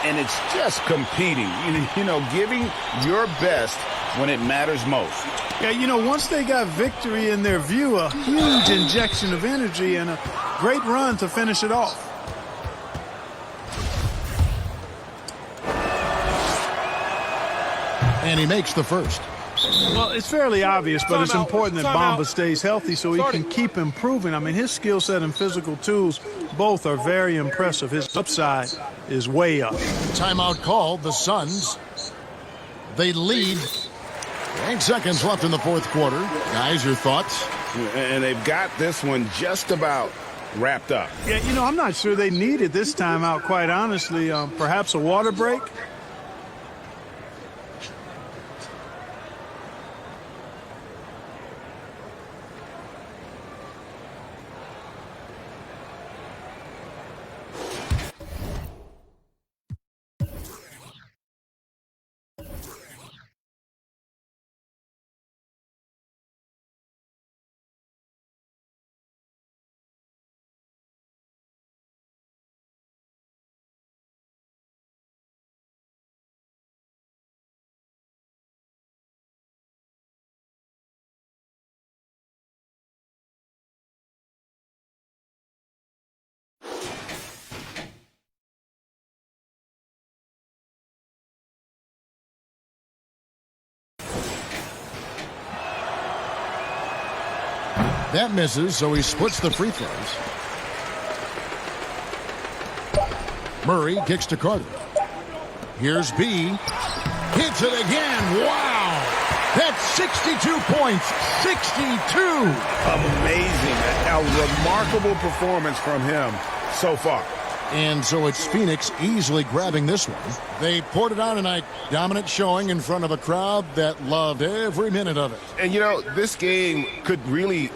S8: And it's just competing, you know, giving your best when it matters most.
S18: Yeah, you know, once they got victory in their view, a huge injection of energy and a great run to finish it off.
S7: And he makes the first.
S18: Well, it's fairly obvious, but it's important that Bamba stays healthy so he can keep improving. I mean, his skill set and physical tools both are very impressive. His upside is way up.
S7: Timeout called. The Suns. They lead. 8 seconds left in the fourth quarter. Guys, your thoughts?
S8: And they've got this one just about wrapped up.
S18: Yeah, you know, I'm not sure they needed this timeout, quite honestly. Perhaps a water break?
S7: That misses, so he splits the free throws. Murray kicks to Carter. Here's B. Hits it again. Wow! That's 62 points. 62!
S8: Amazing. A remarkable performance from him so far.
S7: And so it's Phoenix easily grabbing this one. They poured it on tonight. Dominant showing in front of a crowd that loved every minute of it.
S19: And, you know, this game could really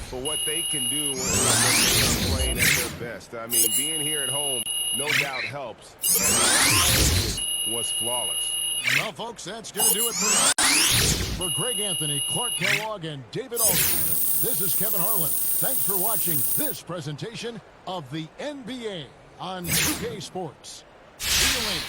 S19: for what they can do when they're playing at their best. I mean, being here at home no doubt helps. And was flawless.
S7: Well, folks, that's going to do it for Greg Anthony, Clark Kellogg, and David Aldridge. This is Kevin Harlan. Thanks for watching this presentation of the NBA on 2K Sports. See you later.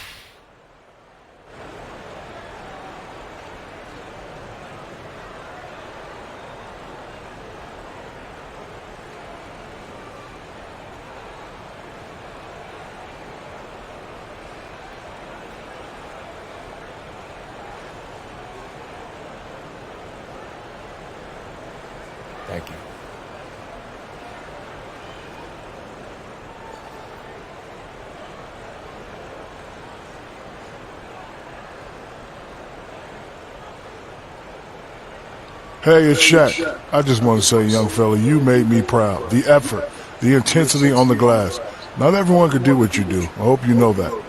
S19: Thank you.
S11: Hey, it's Shaq. I just want to say, young fella, you made me proud. The effort, the intensity on the glass. Not everyone could do what you do. I hope you know that.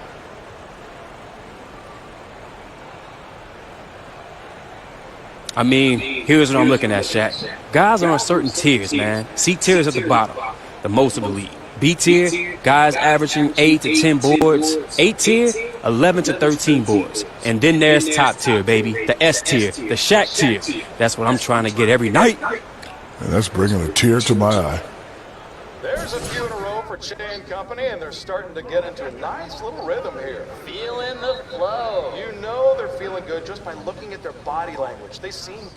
S12: I mean, here's what I'm looking at, Shaq. Guys are on certain tiers, man. C tier is at the bottom, the most of the league. B tier, guys averaging 8 to 10 boards. A tier, 11 to 13 boards. And then there's top tier, baby. The S tier, the Shaq tier. That's what I'm trying to get every night.
S11: And that's bringing a tear to my eye.
S2: There's a few in a row for Chain Company, and they're starting to get into a nice little rhythm here.
S17: Feeling the flow.
S2: You know they're feeling good just by looking at their body language. They seem